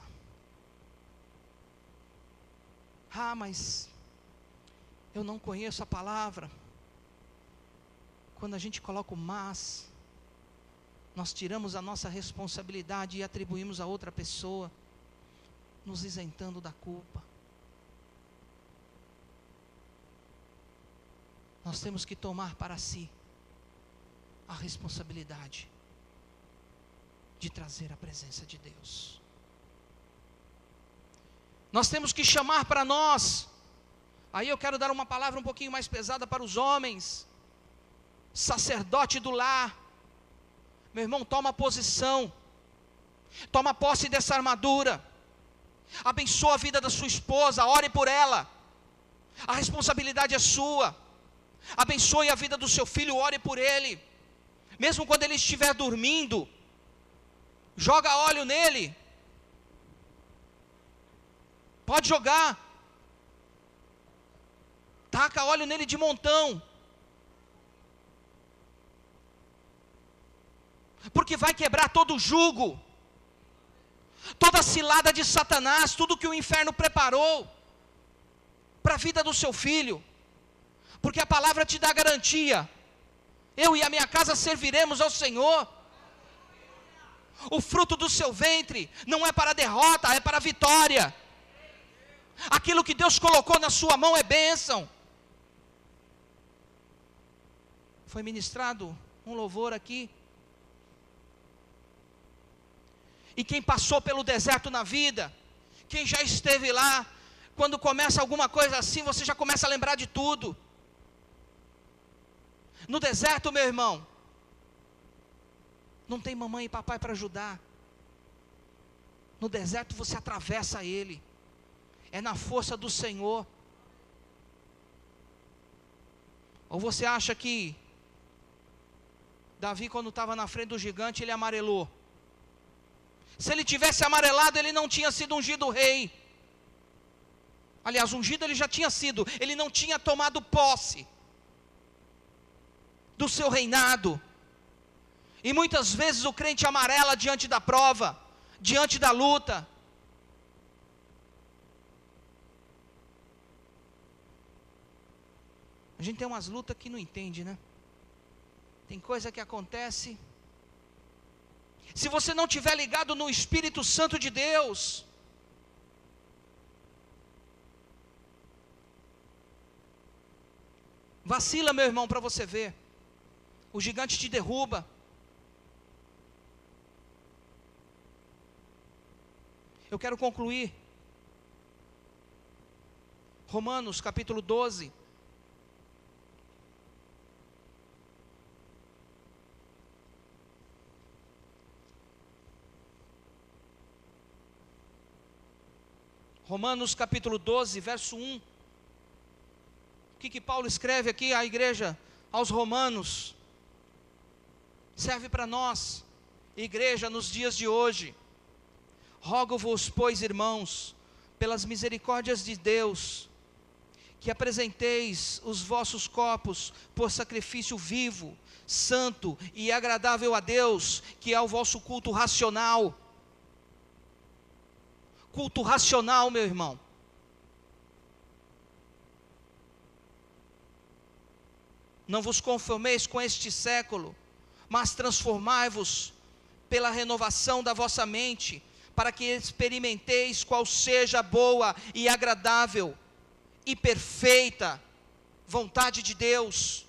Ah, mas eu não conheço a palavra. Quando a gente coloca o mas, nós tiramos a nossa responsabilidade e atribuímos a outra pessoa, nos isentando da culpa. Nós temos que tomar para si a responsabilidade de trazer a presença de Deus. Nós temos que chamar para nós. Aí eu quero dar uma palavra um pouquinho mais pesada para os homens. Sacerdote do lar. Meu irmão, toma posição. Toma posse dessa armadura. Abençoa a vida da sua esposa, ore por ela. A responsabilidade é sua. Abençoe a vida do seu filho, ore por ele. Mesmo quando ele estiver dormindo, Joga óleo nele. Pode jogar. Taca óleo nele de montão. Porque vai quebrar todo o jugo, toda a cilada de Satanás, tudo que o inferno preparou para a vida do seu filho. Porque a palavra te dá garantia: eu e a minha casa serviremos ao Senhor. O fruto do seu ventre não é para a derrota, é para a vitória. Aquilo que Deus colocou na sua mão é bênção. Foi ministrado um louvor aqui. E quem passou pelo deserto na vida, quem já esteve lá, quando começa alguma coisa assim, você já começa a lembrar de tudo. No deserto, meu irmão, não tem mamãe e papai para ajudar. No deserto você atravessa ele. É na força do Senhor. Ou você acha que Davi, quando estava na frente do gigante, ele amarelou? Se ele tivesse amarelado, ele não tinha sido ungido rei. Aliás, ungido ele já tinha sido. Ele não tinha tomado posse do seu reinado. E muitas vezes o crente amarela diante da prova, diante da luta. A gente tem umas lutas que não entende, né? Tem coisa que acontece. Se você não estiver ligado no Espírito Santo de Deus, vacila, meu irmão, para você ver. O gigante te derruba. Eu quero concluir. Romanos capítulo 12. Romanos capítulo 12, verso 1. O que Paulo escreve aqui à igreja, aos romanos? Serve para nós, igreja, nos dias de hoje. Rogo-vos, pois, irmãos, pelas misericórdias de Deus, que apresenteis os vossos corpos por sacrifício vivo, santo e agradável a Deus, que é o vosso culto racional. Culto racional, meu irmão. Não vos conformeis com este século, mas transformai-vos pela renovação da vossa mente, para que experimenteis qual seja a boa e agradável e perfeita vontade de Deus.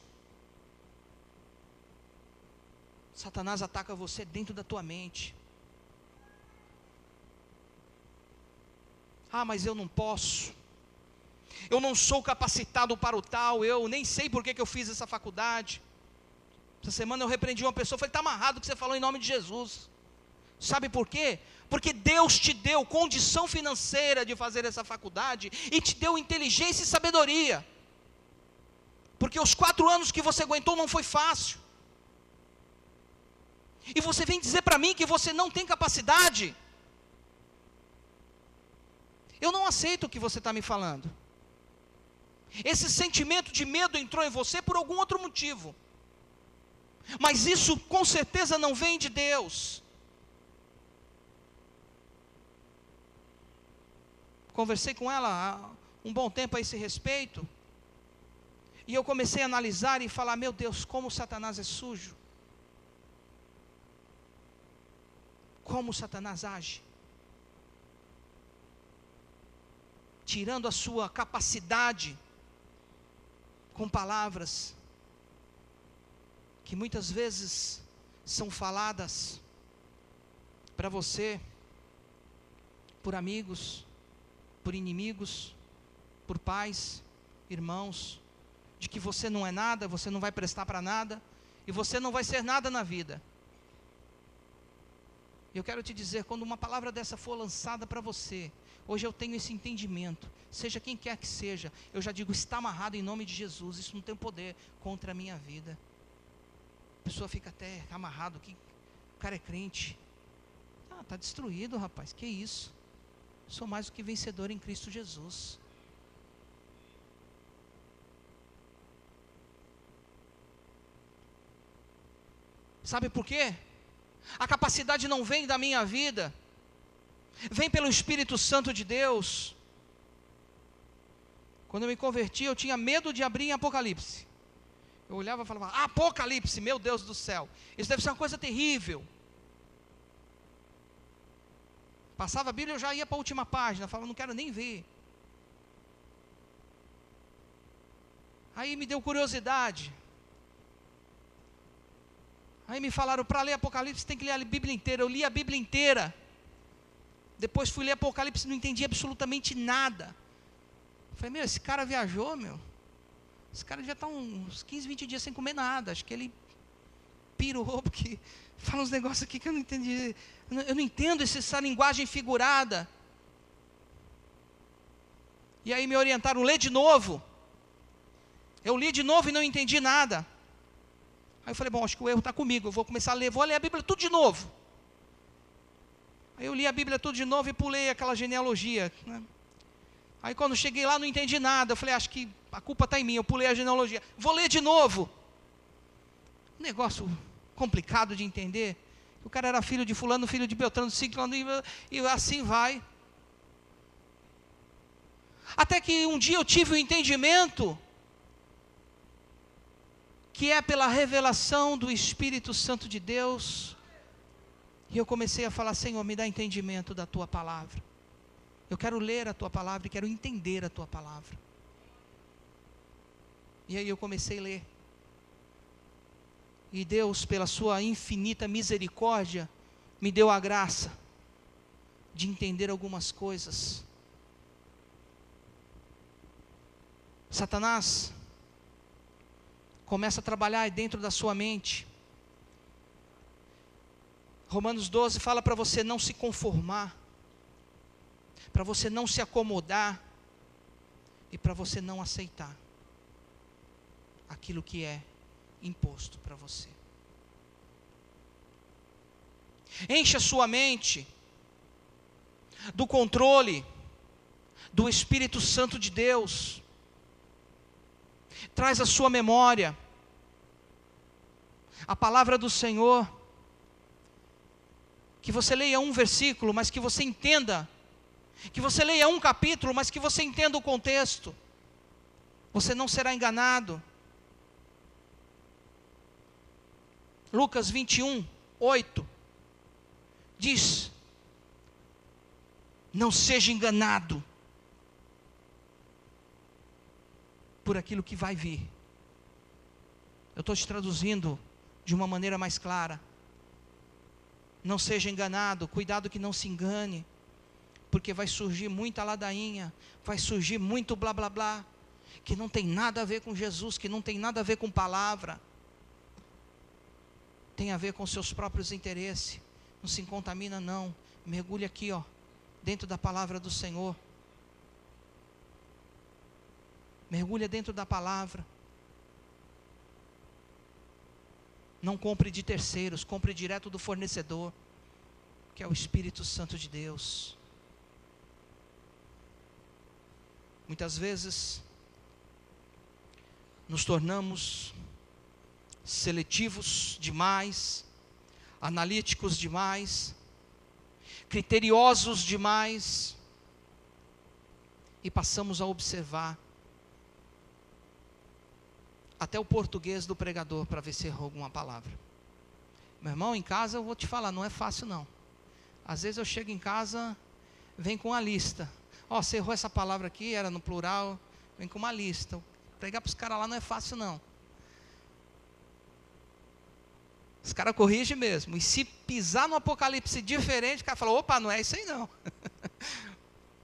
Satanás ataca você dentro da tua mente. Ah, mas eu não posso. Eu não sou capacitado para o tal. Eu nem sei por que eu fiz essa faculdade. Essa semana eu repreendi uma pessoa. Falei, está amarrado o que você falou em nome de Jesus. Sabe por quê? Porque Deus te deu condição financeira de fazer essa faculdade e te deu inteligência e sabedoria. Porque os 4 anos que você aguentou não foi fácil. E você vem dizer para mim que você não tem capacidade? Eu não aceito o que você está me falando. Esse sentimento de medo entrou em você por algum outro motivo. Mas isso com certeza não vem de Deus. Conversei com ela há um bom tempo a esse respeito. E eu comecei a analisar e falar, meu Deus, como Satanás é sujo. Como Satanás age. Tirando a sua capacidade com palavras que muitas vezes são faladas para você por amigos, por inimigos, por pais, irmãos, de que você não é nada, você não vai prestar para nada e você não vai ser nada na vida. Eu quero te dizer, quando uma palavra dessa for lançada para você, hoje eu tenho esse entendimento, seja quem quer que seja, eu já digo, está amarrado em nome de Jesus, isso não tem poder contra a minha vida. A pessoa fica até amarrado, que o cara é crente. Ah, está destruído, rapaz, que isso? Sou mais do que vencedor em Cristo Jesus. Sabe por quê? A capacidade não vem da minha vida, vem pelo Espírito Santo de Deus. Quando eu me converti, eu tinha medo de abrir em Apocalipse. Eu olhava e falava, Apocalipse, meu Deus do céu, isso deve ser uma coisa terrível. Passava a Bíblia, eu já ia para a última página, falava, não quero nem ver. Aí me deu curiosidade. Aí me falaram, para ler Apocalipse tem que ler a Bíblia inteira. Eu li a Bíblia inteira. Depois fui ler Apocalipse e não entendi absolutamente nada. Falei, meu, esse cara viajou, meu. Esse cara devia estar uns 15, 20 dias sem comer nada. Acho que ele pirou, porque fala uns negócios aqui que eu não entendi. Eu não entendo essa linguagem figurada. E aí me orientaram, lê de novo. Eu li de novo e não entendi nada. Aí eu falei, bom, acho que o erro está comigo, eu vou começar a ler, vou ler a Bíblia tudo de novo. Aí eu li a Bíblia tudo de novo e pulei aquela genealogia, né? Aí quando cheguei lá não entendi nada, eu falei, acho que a culpa está em mim, eu pulei a genealogia, vou ler de novo. Negócio complicado de entender. O cara era filho de fulano, filho de Beltrano, ciclano, e assim vai. Até que um dia eu tive o entendimento, que é pela revelação do Espírito Santo de Deus, e eu comecei a falar, Senhor, me dá entendimento da Tua Palavra. Eu quero ler a Tua Palavra e quero entender a Tua Palavra. E aí eu comecei a ler. E Deus, pela sua infinita misericórdia, me deu a graça de entender algumas coisas. Satanás começa a trabalhar dentro da sua mente. Romanos 12 fala para você não se conformar, para você não se acomodar e para você não aceitar aquilo que é imposto para você. Encha sua mente do controle do Espírito Santo de Deus. Traz a sua memória a palavra do Senhor. Que você leia um versículo, mas que você entenda. Que você leia um capítulo, mas que você entenda o contexto. Você não será enganado. Lucas 21, 8 diz: não seja enganado por aquilo que vai vir. Eu estou te traduzindo de uma maneira mais clara. Não seja enganado, cuidado que não se engane, porque vai surgir muita ladainha, vai surgir muito blá blá blá, que não tem nada a ver com Jesus, que não tem nada a ver com palavra, tem a ver com seus próprios interesses. Não se contamina não, mergulhe aqui dentro da palavra do Senhor. Mergulha dentro da palavra. Não compre de terceiros, compre direto do fornecedor, que é o Espírito Santo de Deus. Muitas vezes nos tornamos seletivos demais, analíticos demais, criteriosos demais, e passamos a observar até o português do pregador para ver se errou alguma palavra. Meu irmão, em casa eu vou te falar, não é fácil não. Às vezes eu chego em casa, vem com uma lista. Você errou essa palavra aqui, era no plural, vem com uma lista. Pregar para os caras lá não é fácil não. Os caras corrigem mesmo. E se pisar no Apocalipse diferente, o cara fala, opa, não é isso aí não.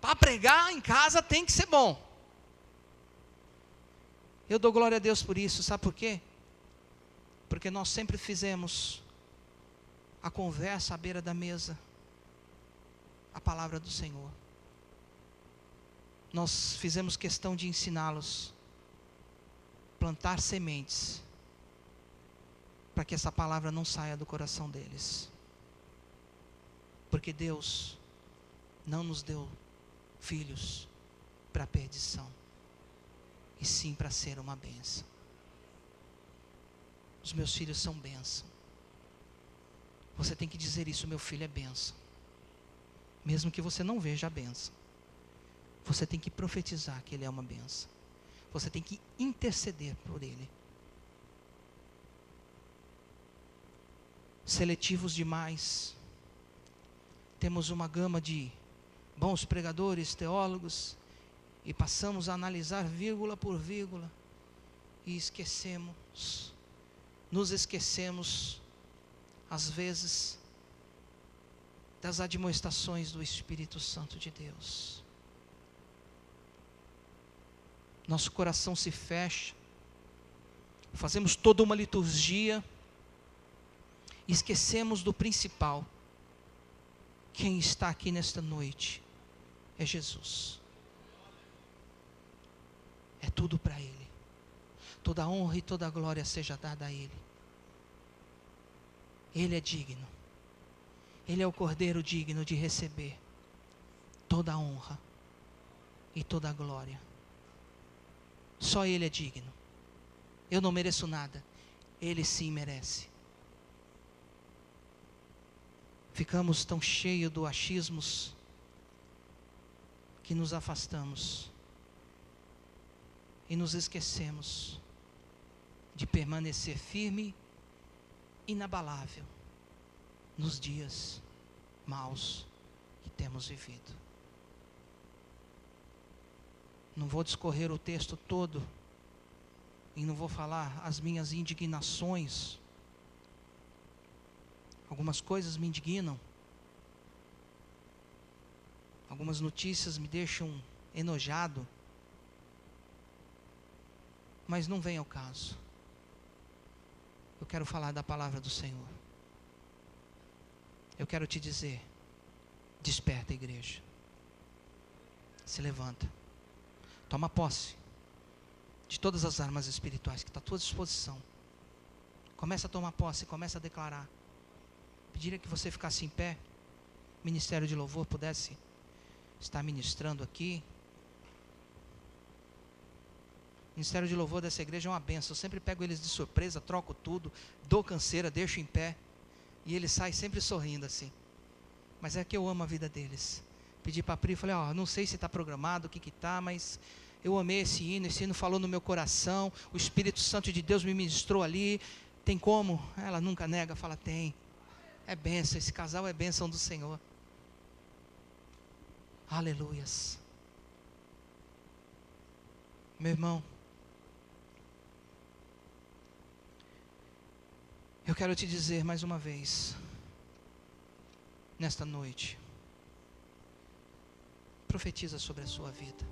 Para pregar em casa tem que ser bom. Eu dou glória a Deus por isso, sabe por quê? Porque nós sempre fizemos a conversa à beira da mesa, a palavra do Senhor. Nós fizemos questão de ensiná-los, plantar sementes, para que essa palavra não saia do coração deles. Porque Deus não nos deu filhos para perdição, e sim para ser uma bênção. Os meus filhos são bênção. Você tem que dizer isso: meu filho é bênção. Mesmo que você não veja a bênção, você tem que profetizar que ele é uma bênção. Você tem que interceder por ele. Seletivos demais. Temos uma gama de bons pregadores, teólogos, e passamos a analisar vírgula por vírgula, e nos esquecemos, às vezes, das admoestações do Espírito Santo de Deus. Nosso coração se fecha, fazemos toda uma liturgia, e esquecemos do principal. Quem está aqui nesta noite é Jesus. É tudo para Ele. Toda a honra e toda a glória seja dada a Ele. Ele é digno. Ele é o Cordeiro digno de receber toda a honra e toda a glória. Só Ele é digno. Eu não mereço nada. Ele sim merece. Ficamos tão cheios do achismos que nos afastamos e nos esquecemos de permanecer firme, inabalável, nos dias maus que temos vivido. Não vou discorrer o texto todo e não vou falar as minhas indignações. Algumas coisas me indignam. Algumas notícias me deixam enojado. Mas não vem ao caso. Eu quero falar da palavra do Senhor. Eu quero te dizer: desperta, igreja. Se levanta. Toma posse de todas as armas espirituais que estão à tua disposição. Começa a tomar posse, começa a declarar. Pediria que você ficasse em pé. Ministério de Louvor pudesse estar ministrando aqui. Ministério de Louvor dessa igreja é uma benção. Eu sempre pego eles de surpresa, troco tudo, dou canseira, deixo em pé, e eles saem sempre sorrindo assim. Mas é que eu amo a vida deles. Pedi para a Pri, falei: não sei se está programado, o que está, mas eu amei esse hino falou no meu coração, o Espírito Santo de Deus me ministrou ali. Tem como? Ela nunca nega, fala: tem. É bênção, esse casal é bênção do Senhor. Aleluias. Meu irmão, eu quero te dizer mais uma vez, nesta noite, profetiza sobre a sua vida.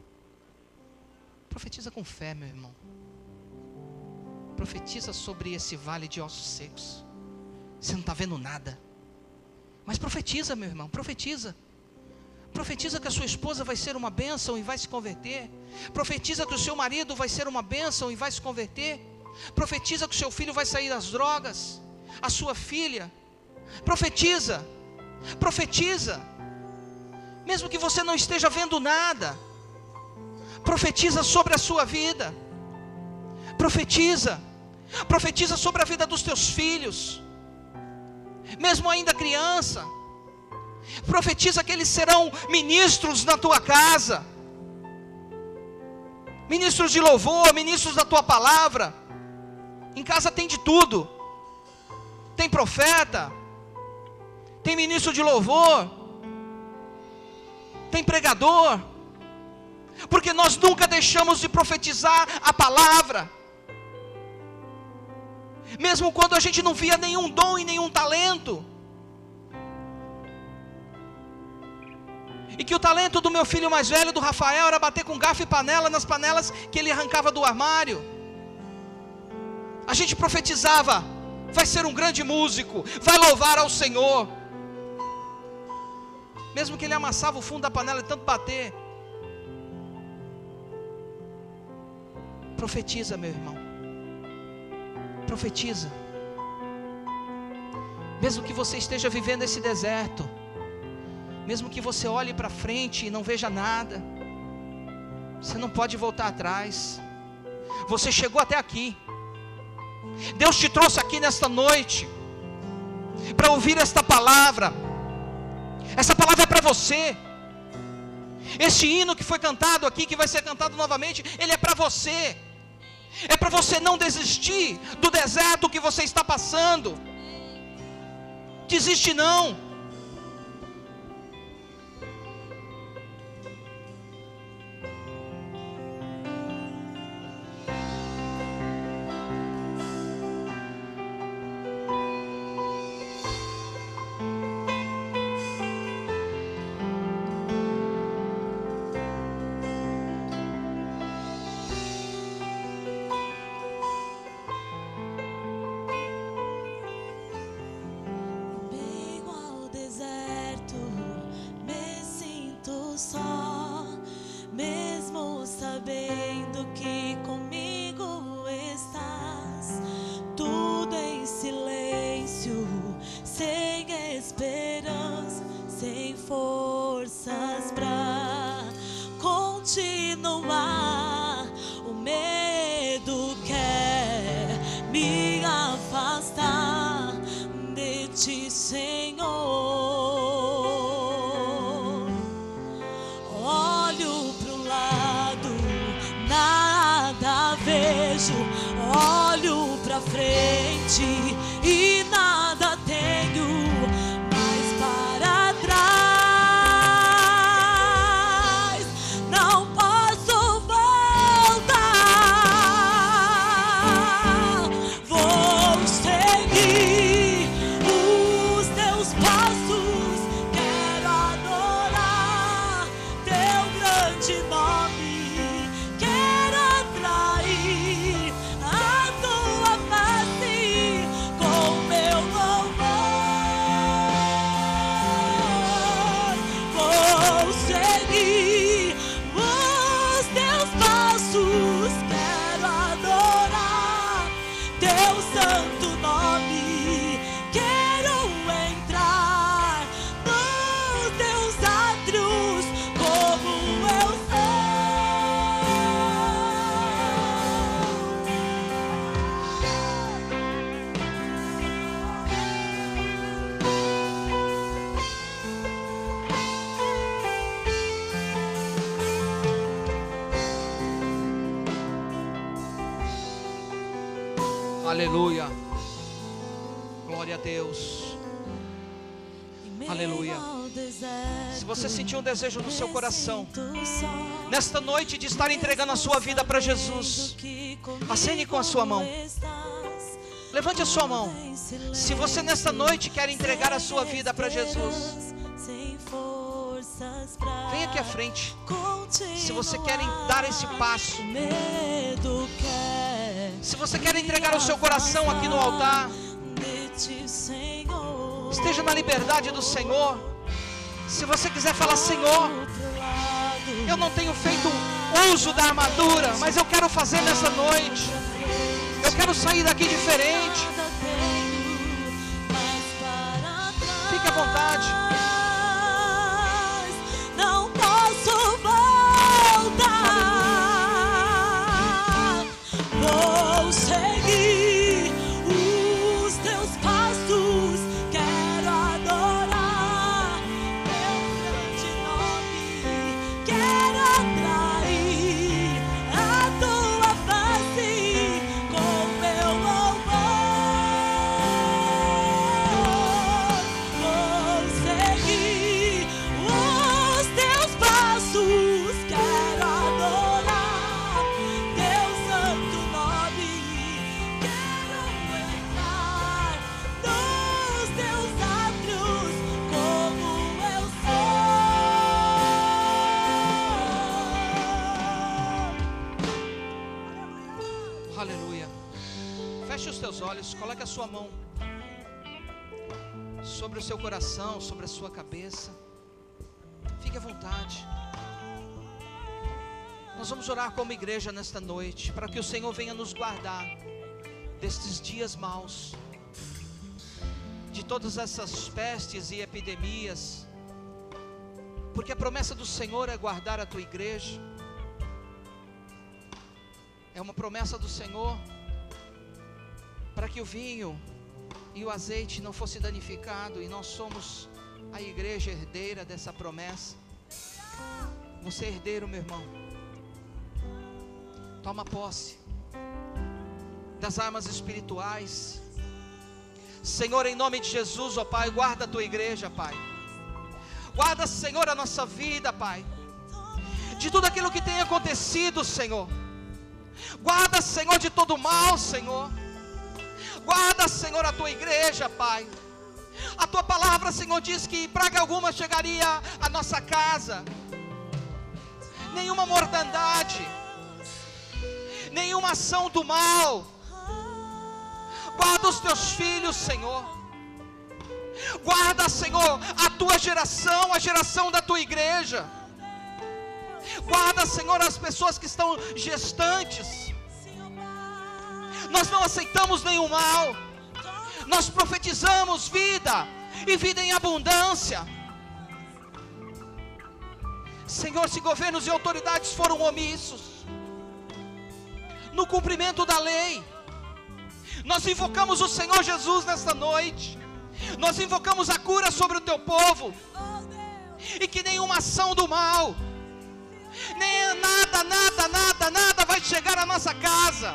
Profetiza com fé, meu irmão. Profetiza sobre esse vale de ossos secos. Você não está vendo nada, mas profetiza, meu irmão, profetiza. Profetiza que a sua esposa vai ser uma bênção e vai se converter. Profetiza que o seu marido vai ser uma bênção e vai se converter. Profetiza que o seu filho vai sair das drogas, a sua filha. Profetiza, profetiza. Mesmo que você não esteja vendo nada, profetiza sobre a sua vida. Profetiza, profetiza sobre a vida dos teus filhos. Mesmo ainda criança, profetiza que eles serão ministros na tua casa, ministros de louvor, ministros da tua palavra. Em casa tem de tudo. Tem profeta, tem ministro de louvor, tem pregador, porque nós nunca deixamos de profetizar a palavra. Mesmo quando a gente não via nenhum dom e nenhum talento. E que o talento do meu filho mais velho, do Rafael, era bater com garfo e panela nas panelas que ele arrancava do armário. A gente profetizava: vai ser um grande músico, vai louvar ao Senhor. Mesmo que ele amassava o fundo da panela de tanto bater. Profetiza, meu irmão. Profetiza. Mesmo que você esteja vivendo esse deserto, mesmo que você olhe para frente e não veja nada, você não pode voltar atrás. Você chegou até aqui. Deus te trouxe aqui nesta noite para ouvir esta palavra. Essa palavra é para você. Este hino que foi cantado aqui, que vai ser cantado novamente, ele é para você. É para você não desistir do deserto que você está passando. Desiste não. Olho pra frente e nada tenho mais para trás. Não posso voltar. Vou seguir os teus passos. Quero adorar teu grande nome. Quero atrair a tua face com meu louvor. Vou seguir os teus passos. Quero adorar teu santo nome. Quero entrar nos teus átrios como eu Aleluia. Glória a Deus. Aleluia. Se você sentiu um desejo no seu coração nesta noite de estar entregando a sua vida para Jesus, acene com a sua mão. Levante a sua mão. Se você nesta noite quer entregar a sua vida para Jesus, venha aqui à frente. Se você quer dar esse passo, se você quer entregar o seu coração aqui no altar, esteja na liberdade do Senhor. Se você quiser falar: Senhor, eu não tenho feito uso da armadura, mas eu quero fazer nessa noite. Eu quero sair daqui diferente. Fique à vontade. Não posso voltar. Vou seguir os teus passos. Quero adorar teu grande nome. Quero atrair a tua face com meu louvor. Vou seguir os teus passos. Quero adorar teu santo nome. Quero entrar nos teus átrios como eu sou. Aleluia. Feche os teus olhos, coloque a sua mão sobre o seu coração, sobre a sua cabeça. Fique à vontade. Nós vamos orar como igreja nesta noite, para que o Senhor venha nos guardar destes dias maus, de todas essas pestes e epidemias porque a promessa do Senhor é guardar a tua igreja. É uma promessa do Senhor para que o vinho e o azeite não fosse danificado, e nós somos a igreja herdeira dessa promessa. Você é herdeiro, meu irmão. Toma posse das armas espirituais. Senhor, em nome de Jesus, ó Pai, guarda a tua igreja, Pai. Guarda, Senhor, a nossa vida, Pai, de tudo aquilo que tem acontecido, Senhor. Guarda, Senhor, de todo mal, Senhor. Guarda, Senhor, a tua igreja, Pai. A tua palavra, Senhor, diz que praga alguma chegaria à nossa casa. Nenhuma mortandade, nenhuma ação do mal. Guarda os teus filhos, Senhor. Guarda, Senhor, a tua geração, a geração da tua igreja. Guarda, Senhor, as pessoas que estão gestantes. Nós não aceitamos nenhum mal. Nós profetizamos vida, e vida em abundância. Senhor, se governos e autoridades foram omissos no cumprimento da lei, nós invocamos o Senhor Jesus nesta noite. Nós invocamos a cura sobre o teu povo, e que nenhuma ação do mal, nem nada vai chegar à nossa casa,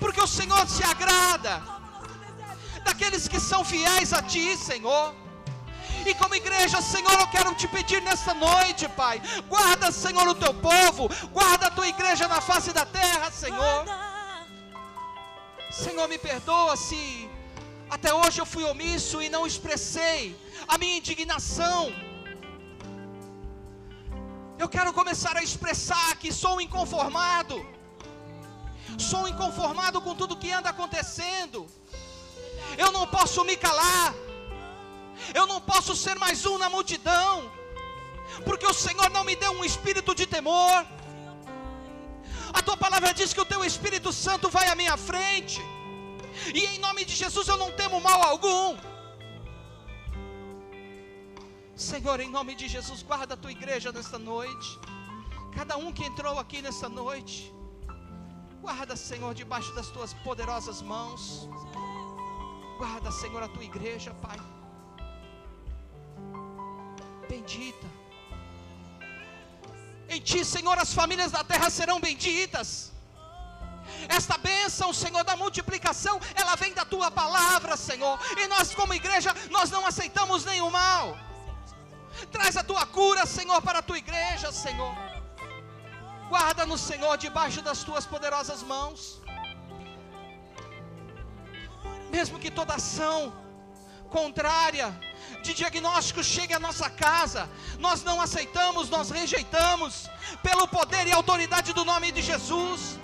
porque o Senhor se agrada daqueles que são fiéis a Ti, Senhor. E como igreja, Senhor, eu quero te pedir nesta noite, Pai, guarda, Senhor, o teu povo, guarda a tua igreja na face da terra, Senhor. Senhor, me perdoa se até hoje eu fui omisso e não expressei a minha indignação. Eu quero começar a expressar que sou inconformado com tudo que anda acontecendo. Eu não posso me calar. Eu não posso ser mais um na multidão, porque o Senhor não me deu um espírito de temor. A tua palavra diz que o teu Espírito Santo vai à minha frente, e em nome de Jesus eu não temo mal algum. Senhor, em nome de Jesus, guarda a tua igreja nesta noite. Cada um que entrou aqui nesta noite, guarda, Senhor, debaixo das tuas poderosas mãos. Guarda, Senhor, a tua igreja, Pai. Bendita. Em Ti, Senhor, as famílias da terra serão benditas. Esta bênção, Senhor, da multiplicação, ela vem da Tua palavra, Senhor. E nós como igreja, nós não aceitamos nenhum mal. Traz a Tua cura, Senhor, para a Tua igreja, Senhor. Guarda-nos, Senhor, debaixo das Tuas poderosas mãos. Mesmo que toda ação contrária de diagnóstico chegue à nossa casa, nós não aceitamos, nós rejeitamos, pelo poder e autoridade do nome de Jesus,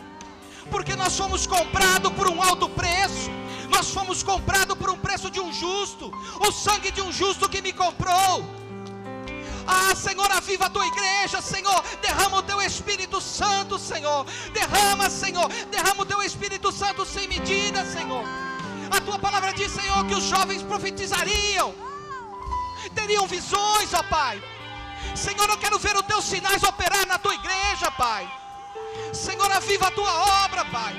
porque nós fomos comprados por um alto preço. Nós fomos comprados por um preço de um justo, o sangue de um justo que me comprou. Ah, Senhor, aviva a tua igreja, Senhor. Derrama o teu Espírito Santo, Senhor. Derrama, Senhor, derrama o teu Espírito Santo sem medida, Senhor. A tua palavra diz, Senhor, que os jovens profetizariam, teriam visões, ó Pai. Senhor, eu quero ver os teus sinais operar na tua igreja, Pai. Senhor, aviva a tua obra, Pai.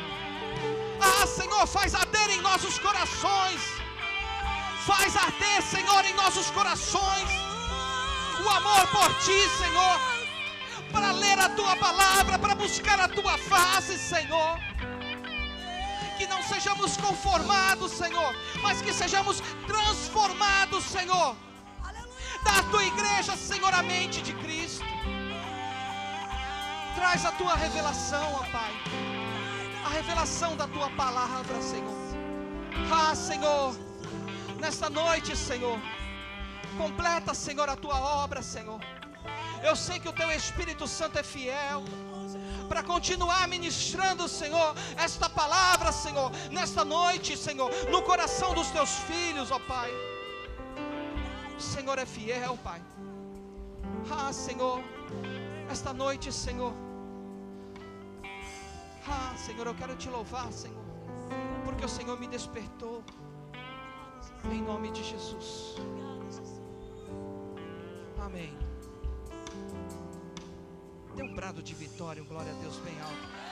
Ah, Senhor, faz arder em nossos corações. Faz arder, Senhor, em nossos corações o amor por Ti, Senhor, para ler a Tua palavra, para buscar a Tua face, Senhor. Que não sejamos conformados, Senhor, mas que sejamos transformados, Senhor. Da Tua igreja, Senhor, a mente de Cristo. Traz a Tua revelação, ó Pai, a revelação da Tua palavra, Senhor. Ah, Senhor, nesta noite, Senhor, completa, Senhor, a Tua obra, Senhor. Eu sei que o Teu Espírito Santo é fiel para continuar ministrando, Senhor, esta palavra, Senhor, nesta noite, Senhor, no coração dos Teus filhos, ó Pai. O Senhor é fiel, Pai. Ah, Senhor, esta noite, Senhor. Ah, Senhor, eu quero Te louvar, Senhor, porque o Senhor me despertou. Em nome de Jesus. Amém. Dê um brado de vitória, um glória a Deus bem alto.